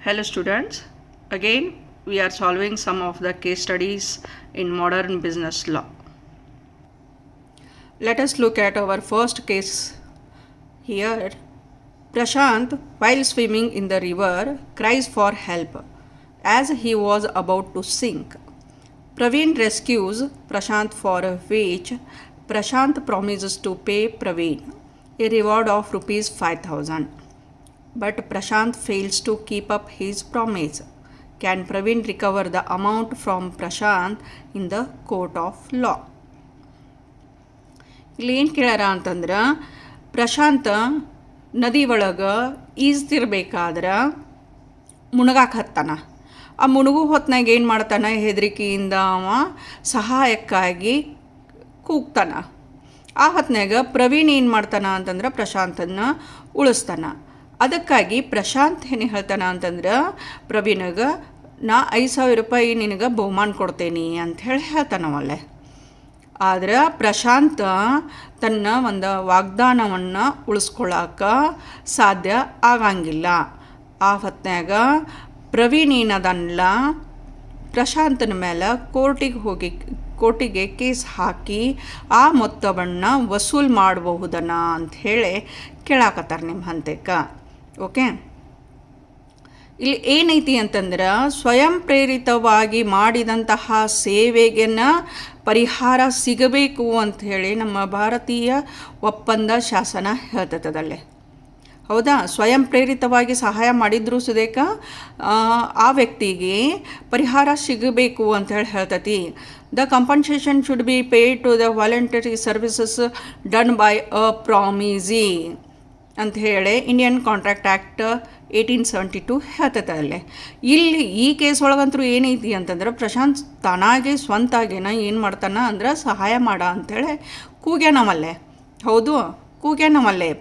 Hello students, again we are solving some of the case studies in modern business law. Let us look at our first case here. Prashant, while swimming in the river, cries for help as he was about to sink. Praveen rescues Prashant, for which Prashant promises to pay Praveen a reward of rupees 5,000. But Prashant fails to keep up his promise. Can Praveen recover the amount from Prashant in the court of law? ಇಲ್ಲಿ ಏನು ಕೇಳ್ಯಾರ ಅಂತಂದ್ರೆ, ಪ್ರಶಾಂತ ನದಿ ಒಳಗೆ ಈಜ್ತಿರ್ಬೇಕಾದ್ರೆ ಮುಣಗಾಕ ಹತ್ತಾನ. ಆ ಮುಣಗು ಹೊತ್ನಾಗ ಏನು ಮಾಡ್ತಾನೆ, ಹೆದರಿಕೆಯಿಂದ ಅವ ಸಹಾಯಕ್ಕಾಗಿ ಕೂಗ್ತಾನ. ಆ ಹೊತ್ನಾಗ ಪ್ರವೀಣ್ ಏನು ಮಾಡ್ತಾನ ಅಂತಂದ್ರೆ ಪ್ರಶಾಂತನ ಉಳಿಸ್ತಾನ. ಅದಕ್ಕಾಗಿ ಪ್ರಶಾಂತ್ ಏನು ಹೇಳ್ತಾನೆ ಅಂತಂದ್ರೆ, ಪ್ರವೀಣಗೆ ನಾ 5,000 ರೂಪಾಯಿ ನಿನಗೆ ಬಹುಮಾನ ಕೊಡ್ತೇನೆ ಅಂಥೇಳಿ ಹೇಳ್ತಾನವಲ್ಲೇ. ಆದ್ರೆ ಪ್ರಶಾಂತ ತನ್ನ ಒಂದು ವಾಗ್ದಾನವನ್ನು ಉಳಿಸ್ಕೊಳ್ಳೋಕೆ ಸಾಧ್ಯ ಆಗಂಗಿಲ್ಲ. ಆ ಹೊತ್ನ್ಯಾಗ ಪ್ರವೀಣ್ ಏನದಲ್ಲ, ಪ್ರಶಾಂತನ ಮೇಲೆ ಕೋರ್ಟಿಗೆ ಕೇಸ್ ಹಾಕಿ ಆ ಮೊತ್ತವನ್ನು ವಸೂಲು ಮಾಡಬಹುದನ ಅಂಥೇಳಿ ಕೇಳಾಕತ್ತಾರೆ ನಿಮ್ಮ ಹಂತಕ್ಕೆ. ಓಕೆ, ಇಲ್ಲಿ ಏನೈತಿ ಅಂತಂದ್ರೆ, ಸ್ವಯಂ ಪ್ರೇರಿತವಾಗಿ ಮಾಡಿದಂತಹ ಸೇವೆಗೆನ ಪರಿಹಾರ ಸಿಗಬೇಕು ಅಂಥೇಳಿ ನಮ್ಮ ಭಾರತೀಯ ಒಪ್ಪಂದ ಶಾಸನ ಹೇಳ್ತದಲ್ಲೇ. ಹೌದಾ, ಸ್ವಯಂ ಪ್ರೇರಿತವಾಗಿ ಸಹಾಯ ಮಾಡಿದ್ರೂ ಸುದೇಕ ಆ ವ್ಯಕ್ತಿಗೆ ಪರಿಹಾರ ಸಿಗಬೇಕು ಅಂಥೇಳಿ ಹೇಳ್ತತಿ. The compensation should be paid to the voluntary services done by a promisee ಅಂಥೇಳಿ ಇಂಡಿಯನ್ ಕಾಂಟ್ರಾಕ್ಟ್ ಆ್ಯಕ್ಟ್ 1872 ಹೇಳ್ತದಲ್ಲೇ. ಇಲ್ಲಿ ಈ ಕೇಸ್ ಒಳಗಂತೂ ಏನೈತಿ ಅಂತಂದ್ರೆ, ಪ್ರಶಾಂತ್ ತಾನಾಗೆ ಸ್ವಂತಾಗೇನ ಏನು ಮಾಡ್ತಾನ ಅಂದ್ರೆ ಸಹಾಯ ಮಾಡ ಅಂಥೇಳಿ ಕೂಗ್ಯಾನವಲ್ಲೇ. ಹೌದು, ಕೂಗ್ಯಾನವಲ್ಲೇ.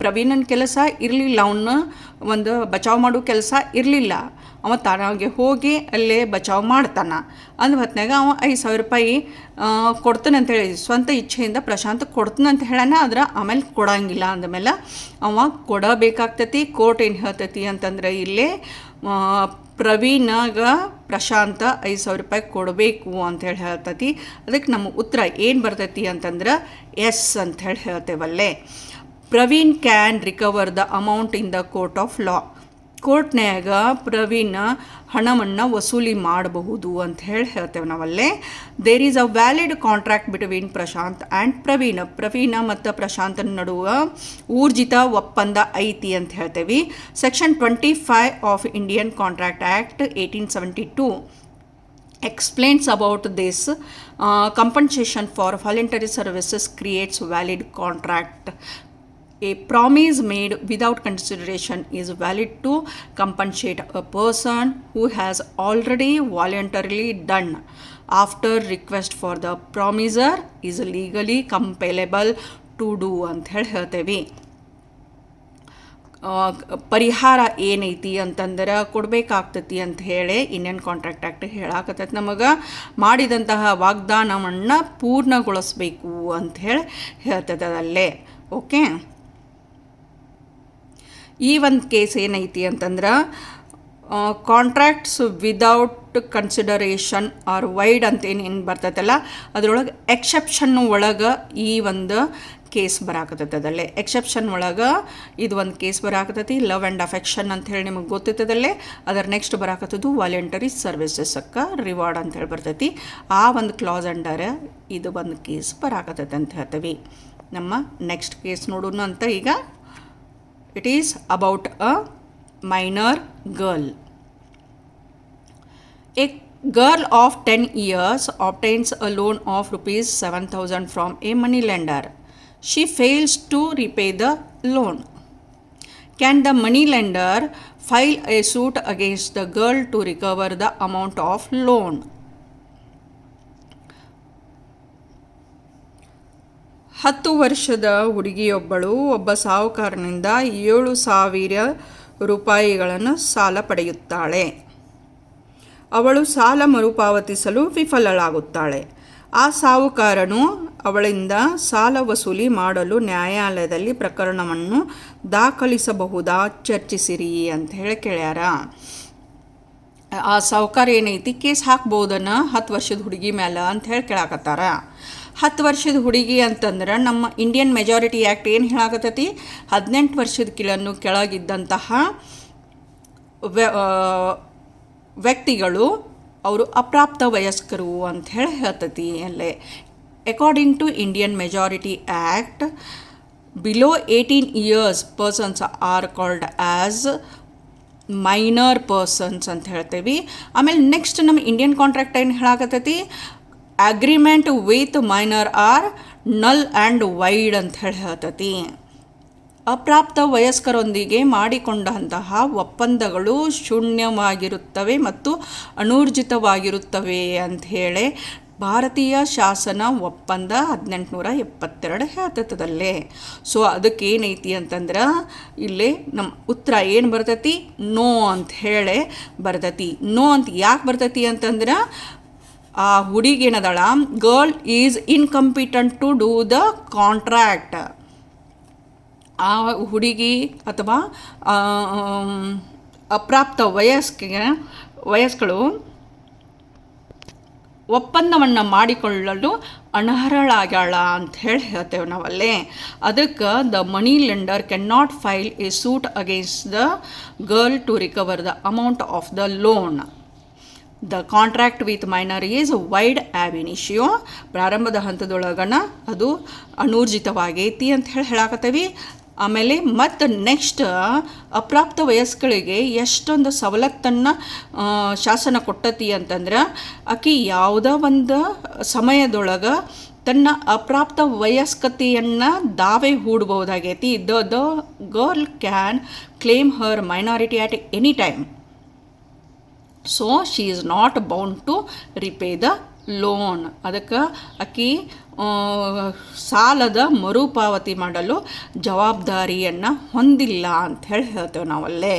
ಪ್ರವೀಣನ ಕೆಲಸ ಇರಲಿಲ್ಲ, ಅವನ್ನ ಒಂದು ಬಚಾವ್ ಮಾಡೋ ಕೆಲಸ ಇರಲಿಲ್ಲ. ಅವ ತಾನಾಗೆ ಹೋಗಿ ಅಲ್ಲೇ ಬಚಾವ್ ಮಾಡ್ತಾನೆ. ಅಂದ ಹೊತ್ನಾಗ ಅವ 5,000 ರೂಪಾಯಿ ಕೊಡ್ತಾನೆ ಅಂತೇಳಿ ಸ್ವಂತ ಇಚ್ಛೆಯಿಂದ ಪ್ರಶಾಂತ್ ಕೊಡ್ತಾನೆ ಅಂತ ಹೇಳಾನ. ಆದ್ರೆ ಆಮೇಲೆ ಕೊಡಂಗಿಲ್ಲ. ಅಂದಮೇಲೆ ಅವ ಕೊಡಬೇಕಾಗ್ತತಿ. ಕೋರ್ಟ್ ಏನು ಹೇಳ್ತತಿ ಅಂತಂದ್ರೆ, ಇಲ್ಲೇ ಪ್ರವೀಣಗ ಪ್ರಶಾಂತ 5,000 ರೂಪಾಯಿ ಕೊಡಬೇಕು ಅಂಥೇಳಿ ಹೇಳ್ತತಿ. ಅದಕ್ಕೆ ನಮ್ಮ ಉತ್ತರ ಏನು ಬರ್ತೈತಿ ಅಂತಂದ್ರೆ ಎಸ್ ಅಂಥೇಳಿ ಹೇಳ್ತೇವಲ್ಲೇ. Praveen can recover the amount in the court of law. ಕೋರ್ಟ್ನ್ಯಾಗ ಪ್ರವೀಣ್ ಹಣವನ್ನು ವಸೂಲಿ ಮಾಡಬಹುದು ಅಂತ ಹೇಳ್ತೇವೆ ನಾವಲ್ಲೇ. There is a valid contract between Prashant and Praveen ಮತ್ತು ಪ್ರಶಾಂತನ ನಡುವೆ ಊರ್ಜಿತ ಒಪ್ಪಂದ ಐತಿ ಅಂತ ಹೇಳ್ತೇವೆ. Section 25 of Indian contract act 1872 explains about this. Compensation for voluntary services creates valid contract. A promise made without consideration is valid to compensate a person who has already voluntarily done after request for the promiser is legally compellable to do ಅಂತ ಹೇಳ್ತೇವೆ. ಪರಿಹಾರ ಏನೈತಿ ಅಂತಂದ್ರೆ ಕೊಡಬೇಕಾಗ್ತತಿ ಅಂತ ಹೇಳಿ Indian contract act ಹೇಳಾಕತ್ತೈತಿ. ನಮಗೆ ಮಾಡಿದಂತಹ ವಾಗ್ದಾನವನ್ನು ಪೂರ್ಣಗೊಳಿಸ್ಬೇಕು ಅಂಥೇಳಿ ಹೇಳ್ತದಲ್ಲೇ. ಓಕೆ, ಈ ಒಂದು ಕೇಸ್ ಏನೈತಿ ಅಂತಂದ್ರೆ, contracts without consideration are void ಅಂತೇನೇನು ಬರ್ತೈತಲ್ಲ, ಅದರೊಳಗೆ ಎಕ್ಸೆಪ್ಷನ್ ಒಳಗೆ ಈ ಒಂದು ಕೇಸ್ ಬರಾಕತ್ತದಲ್ಲೇ. ಎಕ್ಸೆಪ್ಷನ್ ಒಳಗೆ ಇದು ಒಂದು ಕೇಸ್ ಬರಾಕತ್ತೈತಿ. ಲವ್ ಆ್ಯಂಡ್ ಅಫೆಕ್ಷನ್ ಅಂಥೇಳಿ ನಿಮಗೆ ಗೊತ್ತಿರ್ತದಲ್ಲೇ. ಅದರ ನೆಕ್ಸ್ಟ್ ಬರಾಕತ್ತದು ವಾಲಂಟರಿ ಸರ್ವಿಸಸ್ಗೆ ರಿವಾರ್ಡ್ ಅಂಥೇಳಿ ಬರ್ತೈತಿ. ಆ ಒಂದು ಕ್ಲಾಸ್ ಅಂಡರ್ ಇದು ಒಂದು ಕೇಸ್ ಬರಾಕತ್ತೈತೆ ಅಂತ ಹೇಳ್ತೀವಿ. ನಮ್ಮ ನೆಕ್ಸ್ಟ್ ಕೇಸ್ ನೋಡೋಣ ಅಂತ ಈಗ. It is about a minor girl. A girl of 10 years obtains a loan of rupees 7,000 from a money lender. She fails to repay the loan. Can the money lender file a suit against the girl to recover the amount of loan? ಹತ್ತು ವರ್ಷದ ಹುಡುಗಿಯೊಬ್ಬಳು ಒಬ್ಬ ಸಾಹುಕಾರನಿಂದ 7,000 ರೂಪಾಯಿಗಳನ್ನು ಸಾಲ ಪಡೆಯುತ್ತಾಳೆ. ಅವಳು ಸಾಲ ಮರುಪಾವತಿಸಲು ವಿಫಲಳಾಗುತ್ತಾಳೆ. ಆ ಸಾಹುಕಾರನು ಅವಳಿಂದ ಸಾಲ ವಸೂಲಿ ಮಾಡಲು ನ್ಯಾಯಾಲಯದಲ್ಲಿ ಪ್ರಕರಣವನ್ನು ದಾಖಲಿಸಬಹುದಾ, ಚರ್ಚಿಸಿರಿ ಅಂತ ಹೇಳಿ ಕೇಳ್ಯಾರ. ಆ ಸಾಹುಕಾರ ಏನೈತಿ ಕೇಸ್ ಹಾಕ್ಬೋದನ 10 ವರ್ಷದ ಹುಡುಗಿ ಮೇಲೆ ಅಂತ ಹೇಳಿ ಕೇಳಾಕತ್ತಾರ. 10 ವರ್ಷದ ಹುಡುಗಿ ಅಂತಂದ್ರೆ ನಮ್ಮ ಇಂಡಿಯನ್ ಮೆಜಾರಿಟಿ ಆ್ಯಕ್ಟ್ ಏನು ಹೇಳಾಕತ್ತೈತಿ, 18 ವರ್ಷದ ಕೆಳಗಿದ್ದಂತಹ ವ್ಯಕ್ತಿಗಳು ಅವರು ಅಪ್ರಾಪ್ತ ವಯಸ್ಕರು ಅಂತ ಹೇಳಿ ಹೇಳ್ತೈತಿ. ಅಲ್ಲೇ according to Indian majority act below 18 years persons are called as minor persons ಅಂತ ಹೇಳ್ತೇವೆ. ಆಮೇಲೆ ನೆಕ್ಸ್ಟ್ ನಮ್ಮ ಇಂಡಿಯನ್ ಕಾಂಟ್ರಾಕ್ಟ್ ಏನು ಹೇಳಾಕತ್ತೈತಿ, agreement with minor are null and void ಅಂತ ಹೇಳಿ ಹೇಳ್ತೈತಿ. ಅಪ್ರಾಪ್ತ ವಯಸ್ಕರೊಂದಿಗೆ ಮಾಡಿಕೊಂಡಂತಹ ಒಪ್ಪಂದಗಳು ಶೂನ್ಯವಾಗಿರುತ್ತವೆ ಮತ್ತು ಅನೂರ್ಜಿತವಾಗಿರುತ್ತವೆ ಅಂಥೇಳಿ ಭಾರತೀಯ ಶಾಸನ ಒಪ್ಪಂದ 1872 ಹೇಳ್ತೈತದಲ್ಲೇ. ಸೊ ಅದಕ್ಕೇನೈತಿ ಅಂತಂದ್ರೆ ಇಲ್ಲಿ ನಮ್ಮ ಉತ್ತರ ಏನು ಬರ್ತೈತಿ, ನೋ ಅಂತ ಹೇಳಿ ಬರ್ತೈತಿ. ನೋ ಅಂತ ಯಾಕೆ ಬರ್ತೈತಿ ಅಂತಂದ್ರೆ ಆ ಹುಡುಗೇನದಳ girl is incompetent to do the contract. ಆ ಹುಡುಗಿ ಅಥವಾ ಅಪ್ರಾಪ್ತ ವಯಸ್ಕಳು ಒಪ್ಪಂದವನ್ನು ಮಾಡಿಕೊಳ್ಳಲು ಅನರ್ಹಳಾಗ್ಯಾಳ ಅಂತ ಹೇಳಿ ಹೇಳ್ತೇವೆ ನಾವಲ್ಲೇ. ಅದಕ್ಕೆ the money lender can not file a suit against the girl to recover the amount of the loan. The contract with minor is void ab initio. ಪ್ರಾರಂಭದ ಹಂತದೊಳಗನ ಅದು ಅನೂರ್ಜಿತವಾಗೈತಿ ಅಂತ ಹೇಳಾಕತ್ತೇವಿ. ಆಮೇಲೆ ಮತ್ತು ನೆಕ್ಸ್ಟ್ ಅಪ್ರಾಪ್ತ ವಯಸ್ಕರಿಗೆ ಎಷ್ಟೊಂದು ಸವಲತ್ತನ್ನು ಶಾಸನ ಕೊಟ್ಟತಿ ಅಂತಂದ್ರೆ ಆಕೆ ಯಾವುದೋ ಒಂದು ಸಮಯದೊಳಗೆ ತನ್ನ ಅಪ್ರಾಪ್ತ ವಯಸ್ಕತೆಯನ್ನು ದಾವೆ ಹೂಡಬಹುದಾಗೈತಿ. The girl can claim her minority at any time. So she is not bound to repay the loan. ಅದಕ್ಕೆ ಆಕೆ ಸಾಲದ ಮರುಪಾವತಿ ಮಾಡಲು ಜವಾಬ್ದಾರಿಯನ್ನು ಹೊಂದಿಲ್ಲ ಅಂತ ಹೇಳಿ ಹೇಳ್ತೇವೆ ನಾವಲ್ಲೇ.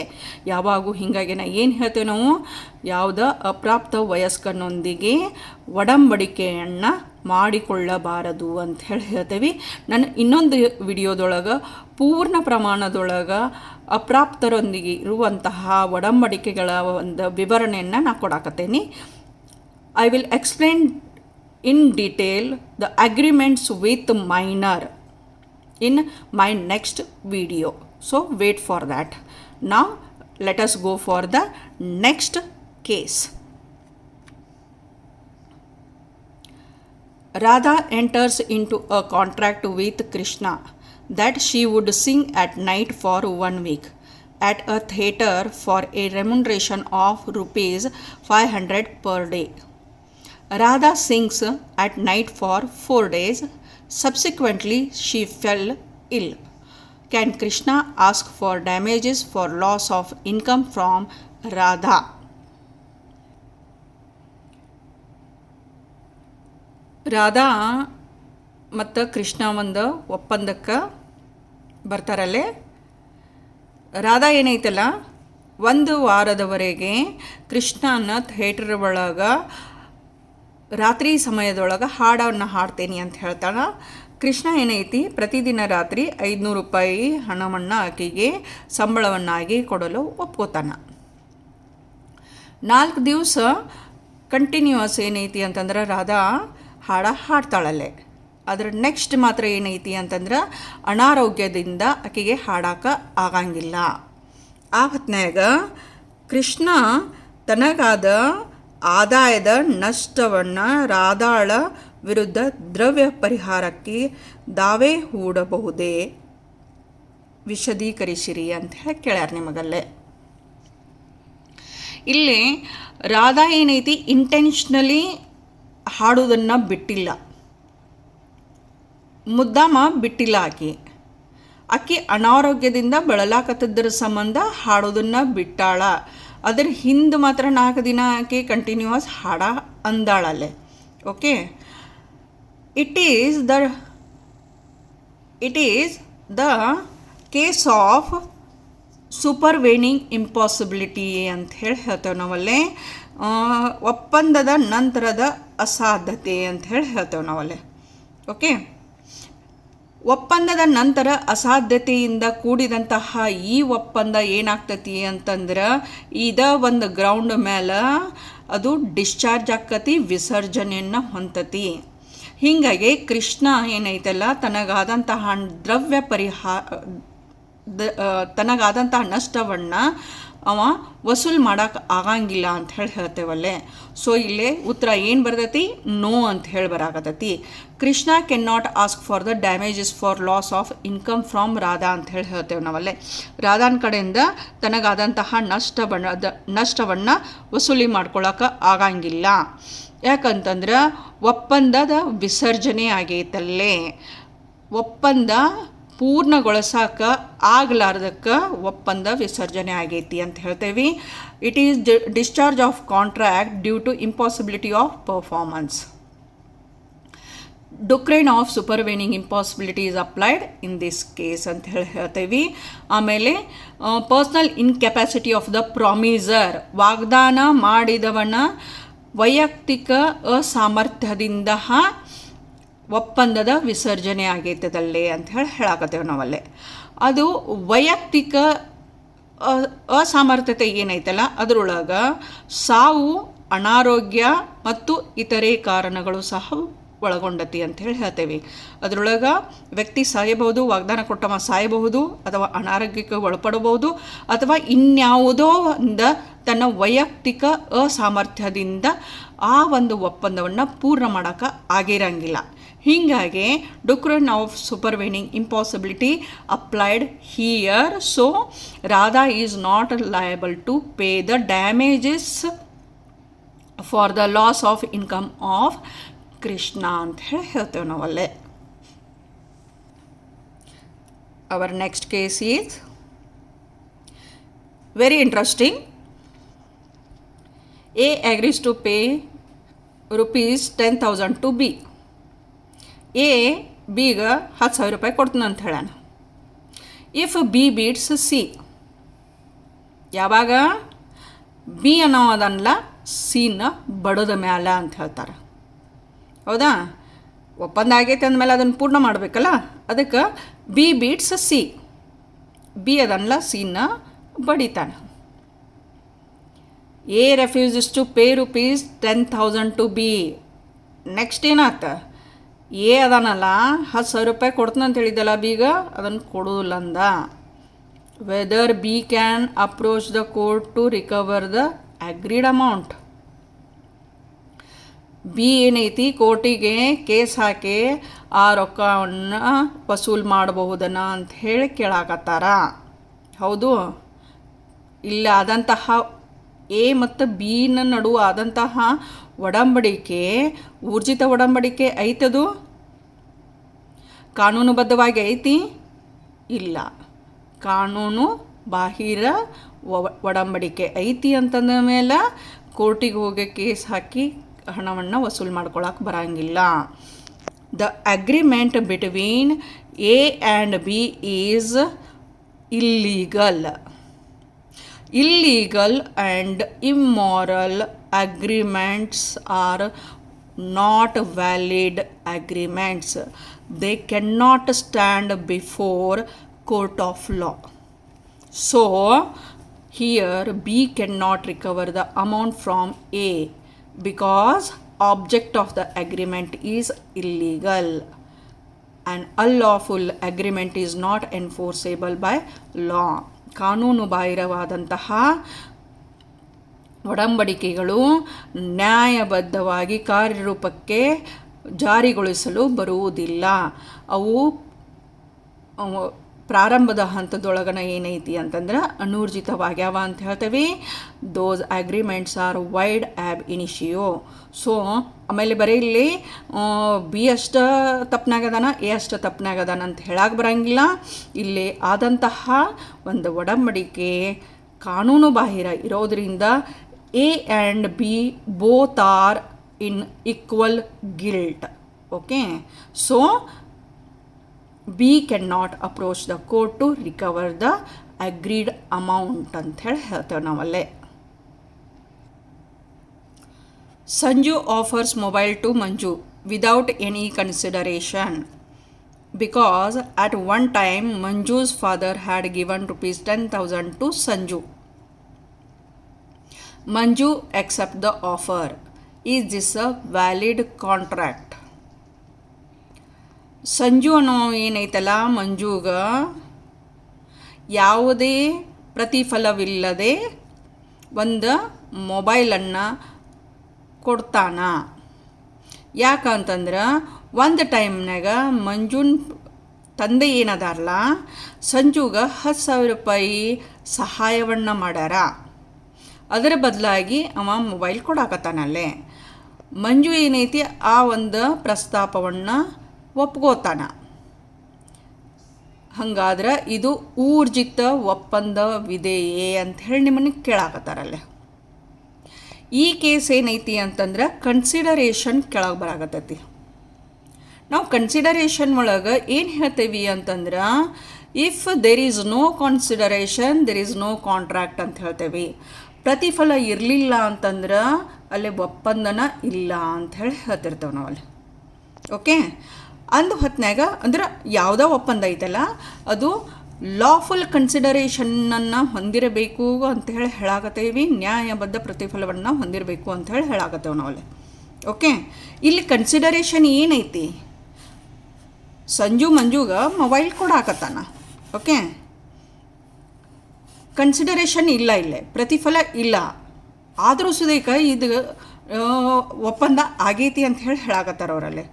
ಯಾವಾಗೂ ಹೀಗಾಗಿ ಏನು ಹೇಳ್ತೇವೆ ನಾವು, ಯಾವುದೋ ಅಪ್ರಾಪ್ತ ವಯಸ್ಕನೊಂದಿಗೆ ಒಡಂಬಡಿಕೆಯನ್ನು ಮಾಡಿಕೊಳ್ಳಬಾರದು ಅಂತ ಹೇಳಿ ಹೇಳ್ತೇವೆ. ನಾನು ಇನ್ನೊಂದು ವಿಡಿಯೋದೊಳಗೆ ಪೂರ್ಣ ಪ್ರಮಾಣದೊಳಗೆ ಅಪ್ರಾಪ್ತರೊಂದಿಗೆ ಇರುವಂತಹ ಒಡಂಬಡಿಕೆಗಳ ಒಂದು ವಿವರಣೆಯನ್ನು ನಾನು ಕೊಡಾಕತ್ತೇನೆ. I will explain in detail the agreements with minor in my next video. So wait for that. Now let us go for the next case. Radha enters into a contract with Krishna that she would sing at night for 1 week at a theatre for a remuneration of rupees 500 per day. Radha sings at night for 4 days. Subsequently, she fell ill. Can Krishna ask for damages for loss of income from Radha? Radha ಮತ್ತು ಕೃಷ್ಣ ಒಂದು ಒಪ್ಪಂದಕ್ಕೆ ಬರ್ತಾರಲ್ಲೇ. ರಾಧಾ ಏನೈತಲ್ಲ 1 ವಾರದವರೆಗೆ ಕೃಷ್ಣನ theatre ಒಳಗೆ ರಾತ್ರಿ ಸಮಯದೊಳಗೆ ಹಾಡನ್ನು ಹಾಡ್ತೇನೆ ಅಂತ ಹೇಳ್ತಾಳೆ. ಕೃಷ್ಣ ಏನೈತಿ ಪ್ರತಿದಿನ ರಾತ್ರಿ 500 ರೂಪಾಯಿ ಹಣವನ್ನು ಆಕೆಗೆ ಸಂಬಳವನ್ನಾಗಿ ಕೊಡಲು ಒಪ್ಕೋತಾನೆ. 4 ದಿವಸ ಕಂಟಿನ್ಯೂಯಸ್ ಏನೈತಿ ಅಂತಂದ್ರೆ ರಾಧಾ ಹಾಡ್ತಾಳಲ್ಲೇ. ಅದರ ನೆಕ್ಸ್ಟ್ ಮಾತ್ರ ಏನೈತಿ ಅಂತಂದ್ರೆ ಅನಾರೋಗ್ಯದಿಂದ ಆಕೆಗೆ ಹಾಡಕ್ಕೆ ಆಗಂಗಿಲ್ಲ. ಆ ಹೊತ್ನ್ಯಾಗ ಕೃಷ್ಣ ತನಗಾದ ಆದಾಯದ ನಷ್ಟವನ್ನು ರಾಧಾಳ ವಿರುದ್ಧ ದ್ರವ್ಯ ಪರಿಹಾರಕ್ಕೆ ದಾವೆ ಹೂಡಬಹುದೇ, ವಿಶದೀಕರಿಸಿರಿ ಅಂತ ಹೇಳಿ ಕೇಳ್ಯಾರ ನಿಮಗಲ್ಲೇ. ಇಲ್ಲಿ ರಾಧಾ ಏನೈತಿ ಇಂಟೆನ್ಷನಲಿ ಹಾಡೋದನ್ನು ಬಿಟ್ಟಿಲ್ಲ, ಮುದ್ದಾಮ ಬಿಟ್ಟಿಲ್ಲ. ಆಕೆ ಅನಾರೋಗ್ಯದಿಂದ ಬಳಲಾಕತ್ತಿದ್ದರ ಸಂಬಂಧ ಹಾಡೋದನ್ನು ಬಿಟ್ಟಾಳ. ಅದರ ಹಿಂದೆ ಮಾತ್ರ 4 ದಿನ ಆಕೆ ಕಂಟಿನ್ಯೂಸ್ ಹಾಡ ಅಂದಾಳಲ್ಲೇ. Okay, it is the case of supervening impossibility ಅಂತ ಹೇಳಿ ಹೇಳ್ತೇವೆ ನಾವಲ್ಲೇ. ಒಪ್ಪಂದದ ನಂತರದ ಅಸಾಧ್ಯತೆ ಅಂತ ಹೇಳಿ ಹೇಳ್ತೇವೆ ನಾವಲ್ಲೇ. ಓಕೆ, ಒಪ್ಪಂದದ ನಂತರ ಅಸಾಧ್ಯತೆಯಿಂದ ಕೂಡಿದಂತಹ ಈ ಒಪ್ಪಂದ ಏನಾಗ್ತತಿ ಅಂತಂದ್ರೆ ಒಂದು ಗ್ರೌಂಡ್ ಮೇಲೆ ಅದು ಡಿಸ್ಚಾರ್ಜ್ ಆಕ್ಕತಿ, ವಿಸರ್ಜನೆಯನ್ನು ಹೊಂದತಿ. ಹೀಗಾಗಿ ಕೃಷ್ಣ ಏನೈತಲ್ಲ ತನಗಾದಂತಹ ತನಗಾದಂತಹ ನಷ್ಟವನ್ನು ಅವ ವಸೂಲು ಮಾಡೋಕೆ ಆಗಂಗಿಲ್ಲ ಅಂತ ಹೇಳಿ ಹೇಳ್ತೇವಲ್ಲೇ. ಸೊ ಇಲ್ಲೇ ಉತ್ತರ ಏನು ಬರ್ತೈತಿ? ನೋ ಅಂತ ಹೇಳಿ ಬರಾಕತ್ತೈತಿ. Krishna can not ask for the damages for loss of income from Radha ಅಂತ ಹೇಳಿ ಹೇಳ್ತೇವೆ ನಾವಲ್ಲೇ. ರಾಧಾನ ಕಡೆಯಿಂದ ತನಗಾದಂತಹ ನಷ್ಟವನ್ನು ವಸೂಲಿ ಮಾಡ್ಕೊಳಕ್ಕೆ ಆಗಂಗಿಲ್ಲ. ಯಾಕಂತಂದ್ರೆ ಒಪ್ಪಂದದ ವಿಸರ್ಜನೆ ಆಗೈತಲ್ಲೇ. ಒಪ್ಪಂದ ಪೂರ್ಣಗೊಳಿಸಕ್ಕೆ ಆಗ್ಲಾರ್ದಕ್ಕೆ ಒಪ್ಪಂದ ವಿಸರ್ಜನೆ ಆಗೈತಿ ಅಂತ ಹೇಳ್ತೇವೆ. It is discharge of contract due to impossibility of performance. Doctrine of supervening impossibility is applied in this case ಅಂತ ಹೇಳ್ತೇವೆ. ಆಮೇಲೆ personal incapacity of the promisor, ವಾಗ್ದಾನ ಮಾಡಿದವನ ವೈಯಕ್ತಿಕ ಅಸಾಮರ್ಥ್ಯದಿಂದ ಒಪ್ಪಂದದ ವಿಸರ್ಜನೆ ಆಗೈತದಲ್ಲೇ ಅಂತ ಹೇಳಿ ಹೇಳಾಕತ್ತೇವೆ ನಾವಲ್ಲೇ. ಅದು ವೈಯಕ್ತಿಕ ಅಸಾಮರ್ಥ್ಯತೆ ಏನೈತಲ್ಲ ಅದರೊಳಗೆ ಸಾವು, ಅನಾರೋಗ್ಯ ಮತ್ತು ಇತರೆ ಕಾರಣಗಳು ಸಹ ಒಳಗೊಂಡತಿ ಅಂತ ಹೇಳಿ ಹೇಳ್ತೇವೆ. ಅದರೊಳಗೆ ವ್ಯಕ್ತಿ ಸಾಯಬಹುದು, ವಾಗ್ದಾನ ಕೊಟ್ಟವ ಸಾಯಬಹುದು, ಅಥವಾ ಅನಾರೋಗ್ಯಕ್ಕೆ ಒಳಪಡಬಹುದು, ಅಥವಾ ಇನ್ಯಾವುದೋ ಒಂದು ತನ್ನ ವೈಯಕ್ತಿಕ ಅಸಾಮರ್ಥ್ಯದಿಂದ ಆ ಒಂದು ಒಪ್ಪಂದವನ್ನು ಪೂರ್ಣ ಮಾಡೋಕ್ಕೆ ಆಗಿರಂಗಿಲ್ಲ. ಹೀಗಾಗಿ doctrine of supervening impossibility applied here. So Radha is not liable to pay the damages for the loss of income of Krishna ಅಂತ ಹೇಳಿ ಹೇಳ್ತೇವೆ ನಾವಲ್ಲೇ. Our next case is very interesting. A agrees to pay rupees 10,000 to B. A ಬಿಗೆ 10,000 ರೂಪಾಯಿ ಕೊಡ್ತೀನಿ ಅಂತ ಹೇಳೋಣ. If B beats C, ಯಾವಾಗ ಬಿ ಅನ್ನೋದನ್ನಲ್ಲ ಸಿನ ಬಡದ ಮ್ಯಾಲ ಅಂತ ಹೇಳ್ತಾರೆ. ಹೌದಾ? ಒಪ್ಪಂದ ಆಗೈತೆ ಅಂದಮೇಲೆ ಅದನ್ನು ಪೂರ್ಣ ಮಾಡಬೇಕಲ್ಲ, ಅದಕ್ಕೆ ಬಿ ಬೀಟ್ಸ್ ಸಿ, ಬಿ ಅದನ್ನಲ್ಲ ಸಿನ ಬಡಿತಾನೆ. A refuses to pay rupees 10,000 to B. Next ಏನಾತ? ಎ ಅದಾನಲ್ಲ 10,000 ರೂಪಾಯಿ ಕೊಡ್ತೀನಿ ಅಂತ ಹೇಳಿದ್ದಲ್ಲ ಬೀಗ, ಅದನ್ನು ಕೊಡೋದಿಲ್ಲ ಅಂದ. Whether B can approach the court to recover the agreed amount. B ಏನೈತಿ ಕೋರ್ಟಿಗೆ ಕೇಸ್ ಹಾಕಿ ಆ ರೊಕ್ಕವನ್ನು ವಸೂಲು ಮಾಡಬಹುದನ ಅಂತ ಹೇಳಿ ಕೇಳಾಕತ್ತಾರ. ಹೌದು, ಇಲ್ಲ ಆದಂತಹ ಎ ಮತ್ತು ಬಿನ ನಡುವ ಆದಂತಹ ಒಡಂಬಡಿಕೆ ಊರ್ಜಿತ ಒಡಂಬಡಿಕೆ ಐತದು? ಕಾನೂನುಬದ್ಧವಾಗಿ ಐತಿ? ಇಲ್ಲ, ಕಾನೂನು ಬಾಹಿರ ಒಡಂಬಡಿಕೆ ಐತಿ ಅಂತಂದ ಮೇಲೆ ಕೋರ್ಟಿಗೆ ಹೋಗಿ ಕೇಸ್ ಹಾಕಿ ಹಣವನ್ನು ವಸೂಲು ಮಾಡ್ಕೊಳಕ್ಕೆ ಬರಂಗಿಲ್ಲ. The agreement between A and B is illegal. Illegal and immoral agreements are not valid agreements. They cannot stand before court of law. So, here B cannot recover the amount from A because object of the agreement is illegal. An unlawful agreement is not enforceable by law. ಕಾನೂನು ಬಾಹಿರವಾದಂತಹ ಒಡಂಬಡಿಕೆಗಳು ನ್ಯಾಯಬದ್ಧವಾಗಿ ಕಾರ್ಯರೂಪಕ್ಕೆ ಜಾರಿಗೊಳಿಸಲು ಬರುವುದಿಲ್ಲ. ಅವು ಪ್ರಾರಂಭದ ಹಂತದೊಳಗನ ಏನೈತಿ ಅಂತಂದ್ರೆ ಅನೂರ್ಜಿತವಾಗ್ಯಾವ ಅಂತ ಹೇಳ್ತೇವೆ. Those agreements are void ab initio. So ಆಮೇಲೆ ಬರೀ ಇಲ್ಲಿ ಬಿ ಅಷ್ಟು ತಪ್ಪನಾಗದಾನ, ಎ ಅಷ್ಟು ತಪ್ಪನಾಗದಾನ ಅಂತ ಹೇಳಕ್ಕೆ ಬರೋಂಗಿಲ್ಲ. ಇಲ್ಲಿ ಆದಂತಹ ಒಂದು ಒಡಂಬಡಿಕೆ ಕಾನೂನು ಬಾಹಿರ ಇರೋದರಿಂದ A and B both are in equal guilt. Okay, so B cannot approach the court to recover the agreed amount ಅಂಥೇಳಿ ಹೇಳ್ತೇವೆ ನಾವಲ್ಲೇ. Sanju offers mobile to Manju without any consideration because at one time Manju's father had given rupees 10,000 to Sanju. Manju accept the offer. Is this a valid contract? Sanju ಅನ್ನೋ ಏನೈತಲ್ಲ ಮಂಜುಗ ಯಾವುದೇ ಪ್ರತಿಫಲವಿಲ್ಲದೆ ಒಂದು ಮೊಬೈಲನ್ನು ಕೊಡ್ತಾನ. ಯಾಕಂತಂದ್ರೆ ಒಂದು ಟೈಮ್ನಾಗ ಮಂಜುನ್ ತಂದೆ ಏನದಾರಲ್ಲ ಸಂಜುಗೆ 10,000 ರೂಪಾಯಿ ಸಹಾಯವನ್ನು ಮಾಡ್ಯಾರ. ಅದರ ಬದಲಾಗಿ ಅವ ಮೊಬೈಲ್ ಕೊಡಾಕತ್ತಾನಲ್ಲೇ. ಮಂಜು ಏನೈತಿ ಆ ಒಂದು ಪ್ರಸ್ತಾಪವನ್ನು ಒಪ್ಕೋತಾನ. ಹಂಗಾದ್ರೆ ಇದು ಊರ್ಜಿತ ಒಪ್ಪಂದವಿದೆಯೇ ಅಂಥೇಳಿ ನಿಮ್ಮನ್ನು ಕೇಳಾಕತ್ತಾರಲ್ಲೇ. ಈ ಕೇಸ್ ಏನೈತಿ ಅಂತಂದ್ರೆ ಕನ್ಸಿಡರೇಷನ್ ಕೆಳಗೆ ಬರಾಕತ್ತೈತಿ. ನಾವು ಕನ್ಸಿಡರೇಷನ್ ಒಳಗೆ ಏನು ಹೇಳ್ತೇವೆ ಅಂತಂದ್ರೆ if there is no consideration there is no contract ಅಂತ ಹೇಳ್ತೇವೆ. ಪ್ರತಿಫಲ ಇರಲಿಲ್ಲ ಅಂತಂದ್ರೆ ಅಲ್ಲಿ ಒಪ್ಪಂದನ ಇಲ್ಲ ಅಂಥೇಳಿ ಹೇಳ್ತಿರ್ತೇವೆ ನಾವಲ್ಲಿ. ಓಕೆ, ಅಂದು ಹೊತ್ನಾಗ ಅಂದ್ರೆ ಯಾವುದೋ ಒಪ್ಪಂದ ಐತಲ್ಲ ಅದು ಲಾಫುಲ್ ಕನ್ಸಿಡರೇಷನನ್ನು ಹೊಂದಿರಬೇಕು ಅಂಥೇಳಿ ಹೇಳಾಕತ್ತೇವೆ. ನ್ಯಾಯಬದ್ಧ ಪ್ರತಿಫಲವನ್ನು ಹೊಂದಿರಬೇಕು ಅಂಥೇಳಿ ಹೇಳಾಕತ್ತೇವೆ ನಾವಲ್ಲಿ. ಓಕೆ, ಇಲ್ಲಿ ಕನ್ಸಿಡರೇಷನ್ ಏನೈತಿ? ಸಂಜು ಮಂಜುಗೆ ಮೊಬೈಲ್ ಕೊಡಾಕತ್ತಾನ. ಓಕೆ, ಕನ್ಸಿಡರೇಷನ್ ಇಲ್ಲ, ಇಲ್ಲೇ ಪ್ರತಿಫಲ ಇಲ್ಲ. ಆದರೂ ಸುದೇಕ ಇದು ಒಪ್ಪಂದ ಆಗೈತಿ ಅಂತ ಹೇಳಿ ಹೇಳಾಕತ್ತಾರ ಅವರಲ್ಲಿ.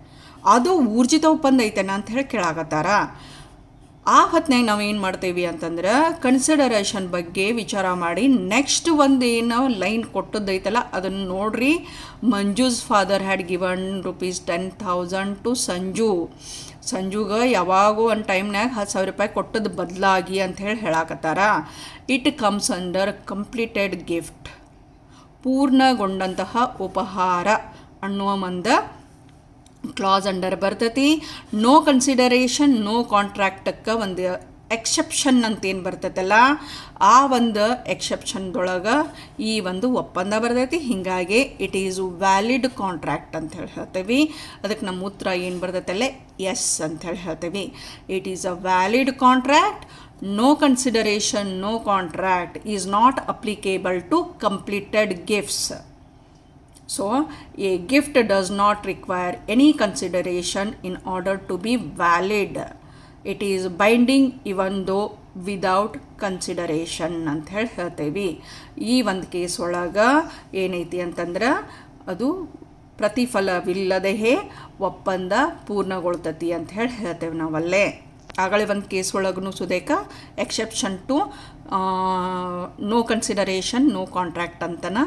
ಅದು ಊರ್ಜಿತ ಒಪ್ಪಂದ ಐತೆನ ಅಂತ ಹೇಳಿ ಕೇಳಾಕತ್ತಾರ. ಆ ಹೊತ್ನಾಗ ನಾವು ಏನು ಮಾಡ್ತೇವೆ ಅಂತಂದ್ರೆ ಕನ್ಸಿಡರೇಷನ್ ಬಗ್ಗೆ ವಿಚಾರ ಮಾಡಿ ನೆಕ್ಸ್ಟ್ ಒಂದು ಏನು ಲೈನ್ ಕೊಟ್ಟದ್ದೈತಲ್ಲ ಅದನ್ನು ನೋಡ್ರಿ. Manju's father had given rupees 10,000 to Sanju. ಸಂಜುಗೆ ಯಾವಾಗೂ ಒಂದು ಟೈಮ್ನಾಗ 10,000 ರೂಪಾಯಿ ಕೊಟ್ಟದ್ದು ಬದಲಾಗಿ ಅಂಥೇಳಿ ಹೇಳಾಕತ್ತಾರ. It comes under completed gift, ಪೂರ್ಣಗೊಂಡಂತಹ ಉಪಹಾರ ಅನ್ನುವ ಒಂದು ಕ್ಲಾಸ್ ಅಂಡರ್ ಬರ್ತೈತಿ. ನೋ ಕನ್ಸಿಡರೇಷನ್ ನೋ ಕಾಂಟ್ರಾಕ್ಟಕ್ಕೆ ಒಂದು ಎಕ್ಸೆಪ್ಷನ್ ಅಂತೇನು ಬರ್ತೈತಲ್ಲ ಆ ಒಂದು ಎಕ್ಸೆಪ್ಷನ್ದೊಳಗೆ ಈ ಒಂದು ಒಪ್ಪಂದ ಬರ್ತೈತಿ. ಹೀಗಾಗಿ ಇಟ್ ಈಸ್ ವ್ಯಾಲಿಡ್ ಕಾಂಟ್ರಾಕ್ಟ್ ಅಂತ ಹೇಳಿ ಹೇಳ್ತೇವೆ. ಅದಕ್ಕೆ ನಮ್ಮ ಉತ್ತರ ಏನು ಬರ್ತೈತಲ್ಲೇ ಎಸ್ ಅಂಥೇಳಿ ಹೇಳ್ತೇವೆ. It is a valid contract. No consideration no contract is not applicable to completed gifts. So, a gift does not require any consideration in order to be valid. It is binding even though without consideration ಅಂತ ಹೇಳಿ ಹೇಳ್ತೇವೆ. ಈ ಒಂದು case ಒಳಗೆ ಏನೈತಿ ಅಂತಂದ್ರೆ ಅದು ಪ್ರತಿಫಲವಿಲ್ಲದೆ ಒಪ್ಪಂದ ಪೂರ್ಣಗೊಳ್ತತಿ ಅಂತ ಹೇಳಿ ಹೇಳ್ತೇವೆ ನಾವಲ್ಲೇ. ಆಗಲೇ ಒಂದು ಕೇಸ್ ಒಳಗೂ ಸುದೇಕ exception to no consideration no contract ಅಂತನ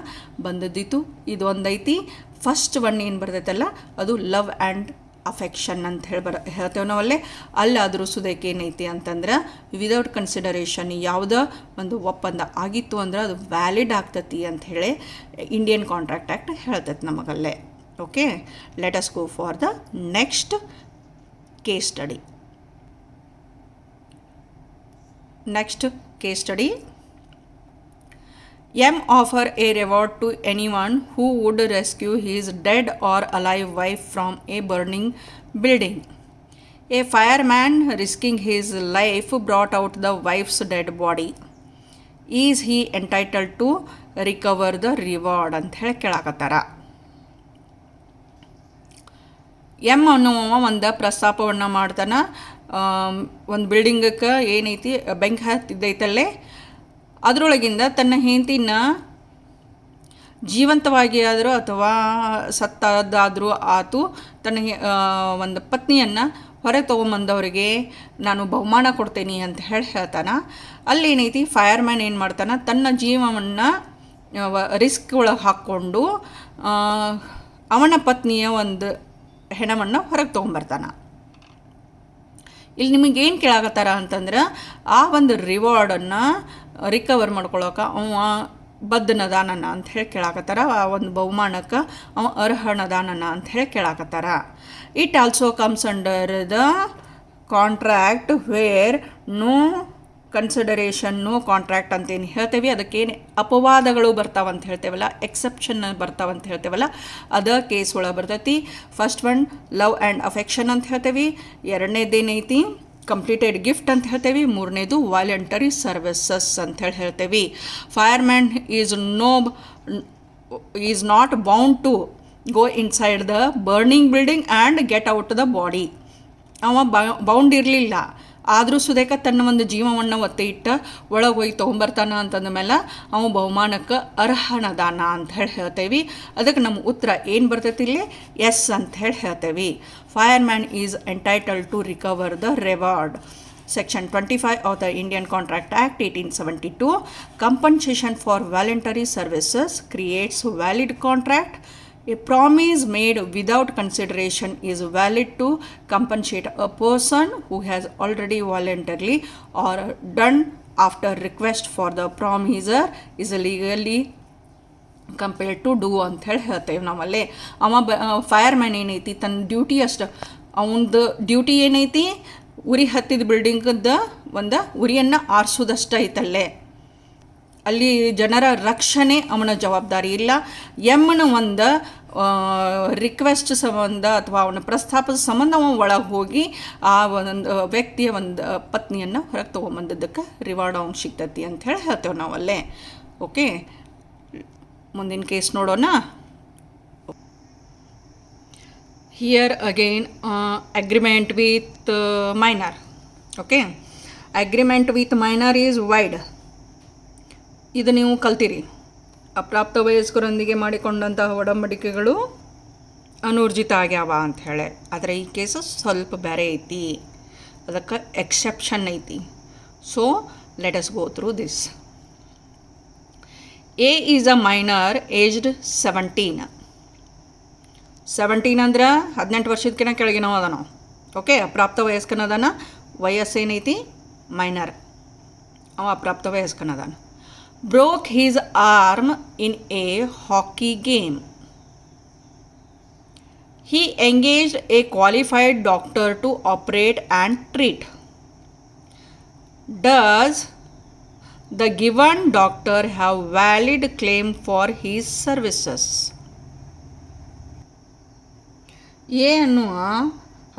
ಬಂದದ್ದಿತ್ತು. ಇದು ಒಂದೈತಿ. ಫಸ್ಟ್ ಒನ್ ಏನು ಬರ್ತೈತಲ್ಲ ಅದು ಲವ್ ಆ್ಯಂಡ್ ಅಫೆಕ್ಷನ್ ಅಂತ ಹೇಳ್ತೇವೆ ನಾವಲ್ಲೇ. ಅಲ್ಲಾದರೂ ಸುದೇಕ ಏನೈತಿ ಅಂತಂದ್ರೆ ವಿದೌಟ್ ಕನ್ಸಿಡರೇಷನ್ ಯಾವುದೋ ಒಂದು ಒಪ್ಪಂದ ಆಗಿತ್ತು ಅಂದ್ರೆ ಅದು ವ್ಯಾಲಿಡ್ ಆಗ್ತತಿ ಅಂಥೇಳಿ ಇಂಡಿಯನ್ ಕಾಂಟ್ರಾಕ್ಟ್ ಆ್ಯಕ್ಟ್ ಹೇಳ್ತೈತೆ ನಮಗಲ್ಲೇ. Okay, let us go for the next case study. Next case study. M offer a reward to anyone who would rescue his dead or alive wife from a burning building. A fireman risking his life brought out the wife's dead body. Is he entitled to recover the reward ಅಂತ ಹೇಳಿ ಕೇಳಾಕತ್ತಾರ. M ಅನ್ನುವ ಒಂದು ಪ್ರಸ್ತಾಪವನ್ನು ಮಾಡ್ತಾನೆ. ಒಂದು ಬಿಲ್ಡಿಂಗಕ್ಕೆ ಏನೈತಿ ಬೆಂಕಿ ಹತ್ತಿದ್ದೈತಲ್ಲೇ ಅದರೊಳಗಿಂದ ತನ್ನ ಹೆಂಡತಿನ ಜೀವಂತವಾಗಿ ಆದರೂ ಅಥವಾ ಸತ್ತದಾದರೂ ಆತು ತನ್ನ ಒಂದು ಪತ್ನಿಯನ್ನು ಹೊರಗೆ ತೊಗೊಂಬಂದವರಿಗೆ ನಾನು ಬಹುಮಾನ ಕೊಡ್ತೇನೆ ಅಂತ ಹೇಳಿ ಹೇಳ್ತಾನೆ. ಅಲ್ಲೇನೈತಿ ಫೈರ್ಮ್ಯಾನ್ ಏನು ಮಾಡ್ತಾನೆ ತನ್ನ ಜೀವವನ್ನು ರಿಸ್ಕ್ ಒಳಗೆ ಹಾಕ್ಕೊಂಡು ಅವನ ಪತ್ನಿಯ ಒಂದು ಹೆಣವನ್ನು ಹೊರಗೆ ತೊಗೊಂಬರ್ತಾನೆ. ಇಲ್ಲಿ ನಿಮಗೇನು ಕೇಳಾಕತ್ತಾರ ಅಂತಂದ್ರೆ ಆ ಒಂದು ರಿವಾರ್ಡನ್ನು ರಿಕವರ್ ಮಾಡ್ಕೊಳಕ್ಕೆ ಅವ ಬದ್ಧನದಾನನ ಅಂತ ಹೇಳಿ ಕೇಳಾಕತ್ತಾರ. ಆ ಒಂದು ಬಹುಮಾನಕ್ಕೆ ಅವ ಅರ್ಹನದಾನನ ಅಂತ ಹೇಳಿ ಕೇಳಾಕತ್ತಾರ. It also comes under the contract where no consideration contract ಅಂತೇನು ಹೇಳ್ತೇವೆ, ಅದಕ್ಕೇನು ಅಪವಾದಗಳು ಬರ್ತಾವಂತ ಹೇಳ್ತೇವಲ್ಲ, ಎಕ್ಸೆಪ್ಷನ್ ಬರ್ತಾವಂತ ಹೇಳ್ತೇವಲ್ಲ, ಅದ ಕೇಸ್ ಒಳಗೆ ಬರ್ತೈತಿ. First one love and affection ಅಂತ ಹೇಳ್ತೇವೆ, ಎರಡನೇದೇನೈತಿ ಕಂಪ್ಲೀಟೆಡ್ ಗಿಫ್ಟ್ ಅಂತ ಹೇಳ್ತೇವೆ, ಮೂರನೇದು ವಾಲಂಟರಿ ಸರ್ವಿಸಸ್ ಅಂತ ಹೇಳ್ತೇವೆ. Fireman is not bound to go inside the burning building and get out the body. ಅವ ಬೌಂಡ್ ಇರಲಿಲ್ಲ, ಆದರೂ ಸುದೇಕ ತನ್ನ ಒಂದು ಜೀವವನ್ನು ಒತ್ತೆ ಇಟ್ಟು ಒಳಗೆ ಹೋಗಿ ತೊಗೊಂಬರ್ತಾನ ಅಂತಂದ ಮೇಲೆ ಅವ ಬಹುಮಾನಕ್ಕೆ ಅರ್ಹನದಾನ ಅಂತ ಹೇಳ್ತೇವೆ. ಅದಕ್ಕೆ ನಮ್ಮ ಉತ್ತರ ಏನು ಬರ್ತೈತಿ ಇಲ್ಲಿ? ಎಸ್ ಅಂತ ಹೇಳ್ತೇವೆ. Fireman is entitled to recover the reward. Section 25 of the Indian Contract Act 1872, compensation for voluntary services creates valid contract. A promise made without consideration is valid to compensate a person who has already voluntarily or done after request for the promiser is legally compared to do ಅಂತ ಹೇಳ್ತೇವೆ ನಾವಲ್ಲೇ. Fireman ಏನೈತಿ ತನ್ನ duty ಅಷ್ಟು, ಅವನದು duty ಏನೈತಿ ಉರಿ ಹತ್ತಿದ ಬಿಲ್ಡಿಂಗದ ಒಂದು ಉರಿಯನ್ನು ಆರಿಸೋದಷ್ಟ ಐತಲ್ಲೇ, ಅಲ್ಲಿ ಜನರ ರಕ್ಷಣೆ ಅವನ ಜವಾಬ್ದಾರಿ ಇಲ್ಲ. ಎಮ್ಮನ ಒಂದು ರಿಕ್ವೆಸ್ಟ್ ಸಂಬಂಧ ಅಥವಾ ಅವನ ಪ್ರಸ್ತಾಪದ ಸಂಬಂಧ ಅವನ ಒಳಗೆ ಹೋಗಿ ಆ ಒಂದು ವ್ಯಕ್ತಿಯ ಒಂದು ಪತ್ನಿಯನ್ನು ಹೊರಗೆ ತೊಗೊಂಬಂದದ್ದಕ್ಕೆ ರಿವಾರ್ಡ್ ಅವ್ನಿಗೆ ಸಿಗ್ತೈತಿ ಅಂತ ಹೇಳ್ತೇವೆ ನಾವಲ್ಲೇ. ಓಕೆ, ಮುಂದಿನ ಕೇಸ್ ನೋಡೋಣ. Here again agreement with minor. Okay, agreement with minor is wide. ಇದು ನೀವು ಕಲ್ತೀರಿ. ಅಪ್ರಾಪ್ತ ವಯಸ್ಕರೊಂದಿಗೆ ಮಾಡಿಕೊಂಡಂತಹ ಒಡಂಬಡಿಕೆಗಳು ಅನೂರ್ಜಿತ ಆಗ್ಯಾವ ಅಂಥೇಳಿ. ಆದರೆ ಈ ಕೇಸು ಸ್ವಲ್ಪ ಬೇರೆ ಐತಿ, ಅದಕ್ಕೆ ಎಕ್ಸೆಪ್ಷನ್ ಐತಿ. So let us go through this. A is a minor aged 17. 17 ಅಂದ್ರೆ 18 ವರ್ಷದಕಿಂತ ಕೆಳಗಿನವ ಅದಾನ. ಓಕೆ, ಅಪ್ರಾಪ್ತ ವಯಸ್ಕನದಾನ. ವಯಸ್ಸೇನೈತಿ? ಮೈನರ್. ಅವ ಅಪ್ರಾಪ್ತ ವಯಸ್ಕನದಾನ. Broke his arm in a hockey game. He engaged a qualified doctor to operate and treat. Does the given doctor have valid claim for his services? A ಅನ್ನುವ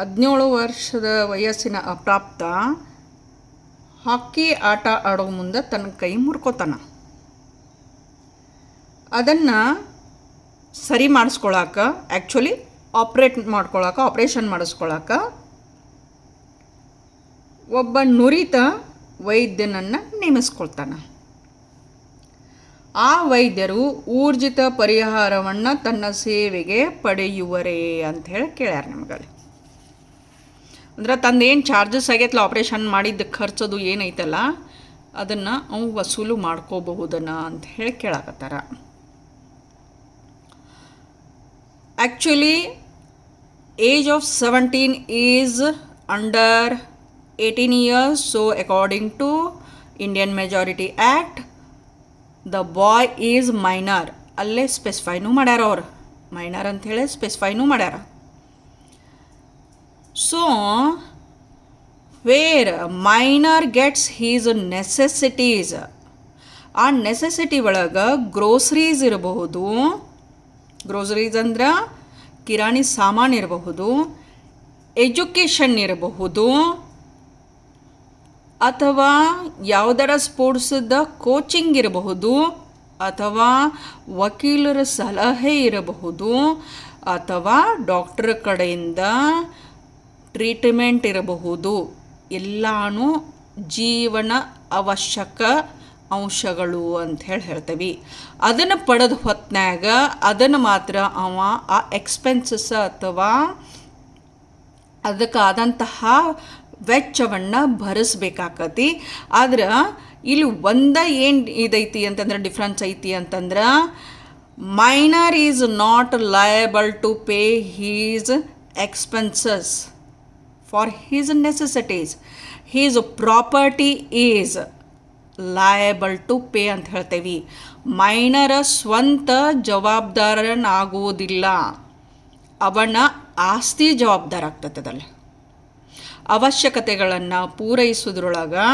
17 ವರ್ಷದ ವಯಸ್ಸಿನ ಅಪ್ರಾಪ್ತ ಹಾಕಿ ಆಟ ಆಡೋ ಮುಂದೆ ತನ್ನ ಕೈ ಮುರ್ಕೋತಾನ. ಅದನ್ನು ಸರಿ ಮಾಡಿಸ್ಕೊಳಕ್ಕೆ, ಆ್ಯಕ್ಚುಲಿ ಆಪ್ರೇಷನ್ ಮಾಡಿಸ್ಕೊಳಕ್ಕೆ ಒಬ್ಬ ನುರಿತ ವೈದ್ಯನನ್ನು ನೇಮಿಸ್ಕೊಳ್ತಾನೆ. ಆ ವೈದ್ಯರು ಊರ್ಜಿತ ಪರಿಹಾರವನ್ನು ತನ್ನ ಸೇವೆಗೆ ಪಡೆಯುವರೇ ಅಂಥೇಳಿ ಕೇಳ್ಯಾರ ನಿಮ್ಗಲ್ಲಿ. ಅಂದ್ರೆ ತಂದೇನು ಚಾರ್ಜಸ್ ಆಗೈತಲ್ಲ ಆಪ್ರೇಷನ್ ಮಾಡಿದ್ದ ಖರ್ಚದು ಏನೈತಲ್ಲ ಅದನ್ನು ಅವು ವಸೂಲು ಮಾಡ್ಕೋಬಹುದನ ಅಂತ ಹೇಳಿ ಕೇಳಕತ್ತಾರ. Actually age of 17 is under 18 years. So according to Indian majority act the boy is minor. ಅಲ್ಲೇ ಸ್ಪೆಸಿಫೈನೂ ಮಾಡ್ಯಾರ ಅವ್ರು, ಮೈನರ್ ಅಂಥೇಳಿ ಸ್ಪೆಸಿಫೈನೂ ಮಾಡ್ಯಾರ. So where minor gets his necessities, ಆ ನೆಸೆಸಿಟಿ ಒಳಗೆ ಗ್ರೋಸರೀಸ್ ಇರಬಹುದು. ಗ್ರೋಸರೀಸ್ ಅಂದ್ರೆ ಕಿರಾಣಿ ಸಾಮಾನು ಇರಬಹುದು, ಎಜುಕೇಷನ್ ಇರಬಹುದು, ಅಥವಾ ಯಾವುದರ ಸ್ಪೋರ್ಟ್ಸದ ಕೋಚಿಂಗ್ ಇರಬಹುದು, ಅಥವಾ ವಕೀಲರ ಸಲಹೆ ಇರಬಹುದು, ಅಥವಾ ಡಾಕ್ಟರ್ ಕಡೆಯಿಂದ ಟ್ರೀಟ್ಮೆಂಟ್ ಇರಬಹುದು. ಎಲ್ಲಾನು ಜೀವನ ಅವಶ್ಯಕ ಅಂಶಗಳು ಅಂಥೇಳಿ ಹೇಳ್ತೀವಿ. ಅದನ್ನು ಪಡೆದ ಹೊತ್ನ್ಯಾಗ ಅದನ್ನು ಮಾತ್ರ ಅವ ಆ ಎಕ್ಸ್ಪೆನ್ಸಸ್ ಅಥವಾ ಅದಕ್ಕಾದಂತಹ ವೆಚ್ಚವನ್ನು ಭರಿಸ್ಬೇಕಾಕತಿ. ಆದ್ರೆ ಇಲ್ಲಿ ಏನು ಇದೈತಿ ಅಂತಂದ್ರೆ ಡಿಫ್ರೆನ್ಸ್ ಐತಿ ಅಂತಂದ್ರೆ minor is not liable to pay his expenses for his necessities. His property is liable to pay ಅಂತ ಹೇಳ್ತೇವೆ. ಮೈನರ ಸ್ವಂತ ಜವಾಬ್ದಾರನಾಗುವುದಿಲ್ಲ, ಅವನ ಆಸ್ತಿ ಜವಾಬ್ದಾರ ಆಗ್ತದಲ್ಲ. ಅವಶ್ಯಕತೆಗಳನ್ನು ಪೂರೈಸೋದ್ರೊಳಗೆ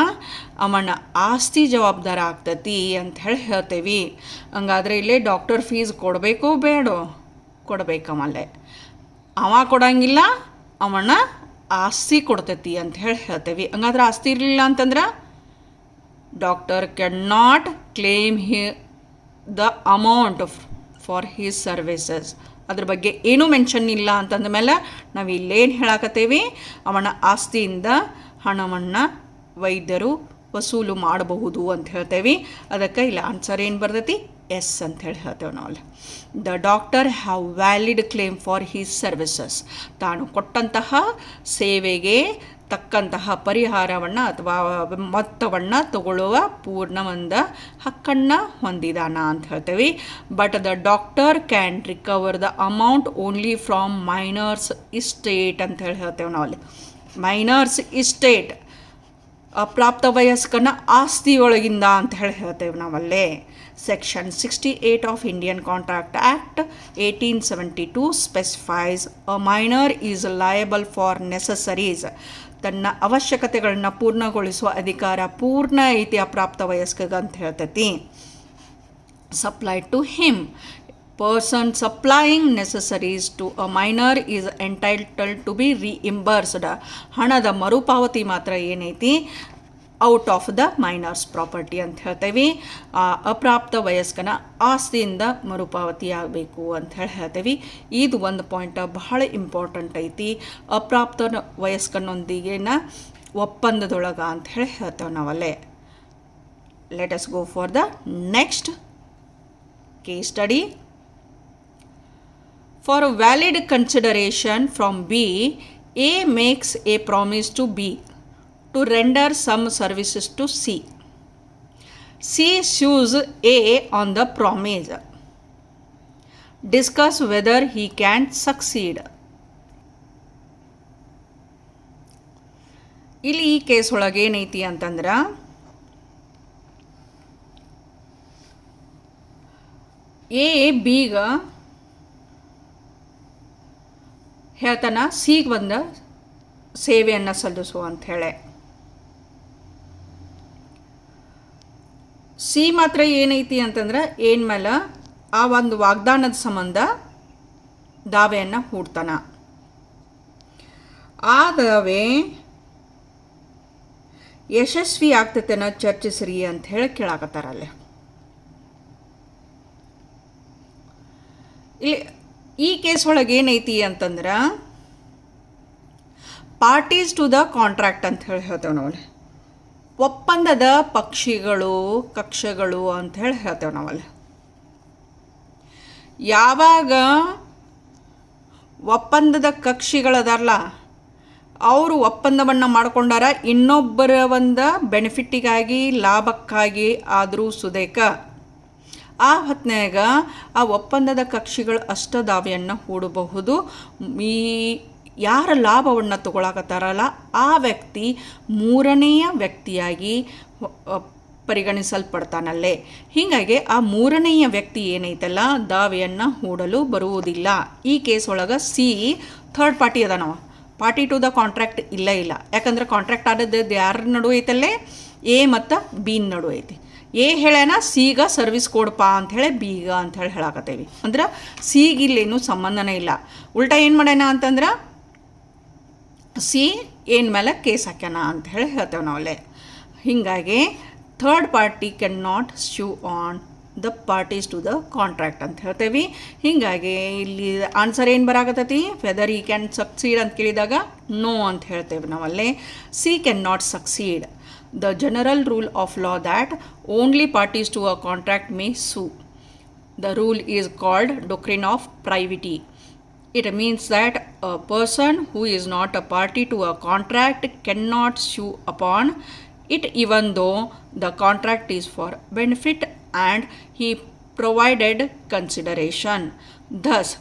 ಅವನ ಆಸ್ತಿ ಜವಾಬ್ದಾರ ಆಗ್ತತಿ ಅಂತ ಹೇಳ್ತೇವೆ. ಹಂಗಾದ್ರೆ ಇಲ್ಲೇ ಡಾಕ್ಟರ್ ಫೀಸ್ ಕೊಡಬೇಕೋ ಬೇಡೋ? ಕೊಡಬೇಕಮ್ಮಲ್ಲೇ. ಅವ ಕೊಡಂಗಿಲ್ಲ, ಅವನ ಆಸ್ತಿ ಕೊಡ್ತೈತಿ ಅಂತ ಹೇಳ್ತೇವೆ. ಹಂಗಾದ್ರೆ ಆಸ್ತಿ ಇರಲಿಲ್ಲ ಅಂತಂದ್ರೆ doctor can not claim the amount for his services. ಅದ್ರ ಬಗ್ಗೆ ಏನೂ ಮೆನ್ಷನ್ ಇಲ್ಲ ಅಂತಂದ ಮೇಲೆ ನಾವು ಇಲ್ಲೇನು ಹೇಳಕತ್ತೇವೆ, ಅವನ ಆಸ್ತಿಯಿಂದ ಹಣವನ್ನು ವೈದ್ಯರು ವಸೂಲು ಮಾಡಬಹುದು ಅಂತ ಹೇಳ್ತೇವೆ. ಅದಕ್ಕೆ ಇಲ್ಲಿ ಆನ್ಸರ್ ಏನು ಬರ್ತೈತಿ? ಎಸ್ ಅಂತ ಹೇಳ್ತೇವೆ ನಾವು ಅಲ್ಲಿ. The doctor have valid claim for his services. ತಾನು ಕೊಟ್ಟಂತಹ ಸೇವೆಗೆ ತಕ್ಕಂತಹ ಪರಿಹಾರವನ್ನು ಅಥವಾ ಮೊತ್ತವನ್ನು ತಗೊಳ್ಳುವ ಪೂರ್ಣ ಒಂದು ಹಕ್ಕನ್ನು ಹೊಂದಿದಾನ ಅಂತ ಹೇಳ್ತೇವೆ. But the doctor can recover the amount only from minor's estate ಅಂತ ಹೇಳ್ತೇವೆ ನಾವಲ್ಲಿ. ಮೈನರ್ಸ್ ಇಸ್ಟೇಟ್ ಅಪ್ರಾಪ್ತ ವಯಸ್ಕನ ಆಸ್ತಿಯೊಳಗಿಂದ ಅಂತ ಹೇಳ್ತೇವೆ ನಾವಲ್ಲೇ. Section 68 of Indian contract act 1872 specifies a minor is liable for necessaries. ತನ್ನ ಅವಶ್ಯಕತೆಗಳನ್ನ ಪೂರ್ಣಗೊಳಿಸುವ ಅಧಿಕಾರ ಪೂರ್ಣ ಐತಿ ಅಪ್ರಾಪ್ತ ವಯಸ್ಕಗ ಅಂತ ಹೇಳ್ತೈತಿ. Supplied to him. Person supplying necessaries to a minor is entitled to be reimbursed. ಹಣದ ಮರುಪಾವತಿ ಮಾತ್ರ ಏನೈತಿ out of the minor's property ಅಂತ ಹೇಳ್ತೇವೆ. ಅಪ್ರಾಪ್ತ ವಯಸ್ಕನ ಆಸ್ತಿಯಿಂದ ಮರುಪಾವತಿ ಆಗಬೇಕು ಅಂತ ಹೇಳ್ತೇವೆ. ಇದು ಒಂದು ಪಾಯಿಂಟ್ ಬಹಳ ಇಂಪಾರ್ಟೆಂಟ್ ಐತಿ. ಅಪ್ರಾಪ್ತ ವಯಸ್ಕನೊಂದಿಗಿನ ಒಪ್ಪಂದದೊಳಗೆ ಅಂತ ಹೇಳ್ತೇವೆ ನಾವಲ್ಲೇ. Let us go for the next case study. For a valid consideration from B, A makes a promise to B to render some services to C. C sues A on the promise. Discuss whether he can succeed. ಇಲ್ಲಿ ಈ case ಒಳಗೆ ಏನೈತಿ ಅಂತಂದ್ರೆ A ಬಿಗ ಹೇಳ್ತಾನ ಸಿಗೆ ಬಂದ ಸೇವೆಯನ್ನು ಸಲ್ಲಿಸು ಅಂಥೇಳಿ. ಸಿ ಮಾತ್ರ ಏನೈತಿ ಅಂತಂದ್ರೆ ಏನ್ ಮೇಲೆ ಆ ಒಂದು ವಾಗ್ದಾನದ ಸಂಬಂಧ ದಾವೆಯನ್ನು ಹೂಡ್ತಾನ. ಆ ದಾವೆ ಯಶಸ್ವಿ ಆಗ್ತೈತೆನ ಚರ್ಚಿಸ್ರಿ ಅಂತ ಹೇಳಿ ಕೇಳಾಕತ್ತಾರ ಅಲ್ಲಿ. ಇಲ್ಲಿ ಈ ಕೇಸ್ ಒಳಗೆ ಏನೈತಿ ಅಂತಂದ್ರೆ ಪಾರ್ಟೀಸ್ ಟು ದ ಕಾಂಟ್ರಾಕ್ಟ್ ಅಂತ ಹೇಳಿ ಹೇಳ್ತೇವೆ ನಾವಲ್ಲಿ. ಒಪ್ಪಂದದ ಕಕ್ಷೆಗಳು ಅಂತ ಹೇಳಿ ಹೇಳ್ತೇವೆ ನಾವಲ್ಲಿ. ಯಾವಾಗ ಒಪ್ಪಂದದ ಕಕ್ಷಿಗಳದಾರಲ್ಲ ಅವರು ಒಪ್ಪಂದವನ್ನು ಮಾಡ್ಕೊಂಡಾರ ಇನ್ನೊಬ್ಬರ ಒಂದು ಬೆನಿಫಿಟ್ಟಿಗಾಗಿ ಲಾಭಕ್ಕಾಗಿ ಆದರೂ ಸುದೇಕ ಆ ಹೊತ್ನ್ಯಾಗ ಆ ಒಪ್ಪಂದದ ಕಕ್ಷಿಗಳು ಅಷ್ಟ ದಾವೆಯನ್ನು ಹೂಡಬಹುದು. ಈ ಯಾರ ಲಾಭವನ್ನು ತಗೊಳಕತ್ತಾರಲ್ಲ ಆ ವ್ಯಕ್ತಿ ಮೂರನೆಯ ವ್ಯಕ್ತಿಯಾಗಿ ಪರಿಗಣಿಸಲ್ಪಡ್ತಾನಲ್ಲೇ. ಹೀಗಾಗಿ ಆ ಮೂರನೆಯ ವ್ಯಕ್ತಿ ಏನೈತಲ್ಲ ದಾವೆಯನ್ನು ಹೂಡಲು ಬರುವುದಿಲ್ಲ. ಈ ಕೇಸ್ ಒಳಗೆ ಸಿ ಥರ್ಡ್ ಪಾರ್ಟಿ ಅದಾನವ. ಪಾರ್ಟಿ ಟು ದ ಕಾಂಟ್ರಾಕ್ಟ್ ಇಲ್ಲ. ಯಾಕಂದ್ರೆ ಕಾಂಟ್ರಾಕ್ಟ್ ಆದದ್ದು ಯಾರ ನಡುವೆ ಐತಲ್ಲೇ ಎ ಮತ್ತು ಬಿ ನಡುವೆ ಐತಿ. ಎ ಹೇಳ್ಯಾನ ಸಿಗ ಸರ್ವಿಸ್ ಕೊಡಪ್ಪ ಅಂಥೇಳಿ ಬೀಗ ಅಂಥೇಳಿ ಹೇಳಾಕತ್ತೇವಿ. ಅಂದ್ರೆ ಸಿಗಿಲ್ಲೇನು ಸಂಬಂಧನೇ ಇಲ್ಲ. ಉಲ್ಟಾ ಏನು ಮಾಡ್ಯಾನ ಅಂತಂದ್ರೆ ಸಿ ಏನು ಮೇಲೆ ಕೇಸ್ ಹಾಕ್ಯಾನ ಅಂತ ಹೇಳಿ ಹೇಳ್ತೇವೆ ನಾವಲ್ಲೇ. ಹೀಗಾಗಿ third party can not sue on the parties to the contract ಅಂತ ಹೇಳ್ತೇವೆ. ಹೀಗಾಗಿ ಇಲ್ಲಿ ಆನ್ಸರ್ ಏನು ಬರಾಕತ್ತೈತಿ? ವೆದರ್ ಈ ಕ್ಯಾನ್ ಸಕ್ಸೀಡ್ ಅಂತ ಕೇಳಿದಾಗ ನೋ ಅಂತ ಹೇಳ್ತೇವೆ ನಾವಲ್ಲೇ. C can not succeed. The general rule of law that only parties to a contract may sue. The rule is called doctrine of privity. It means that a person who is not a party to a contract cannot sue upon it even though the contract is for benefit and he provided consideration. Thus,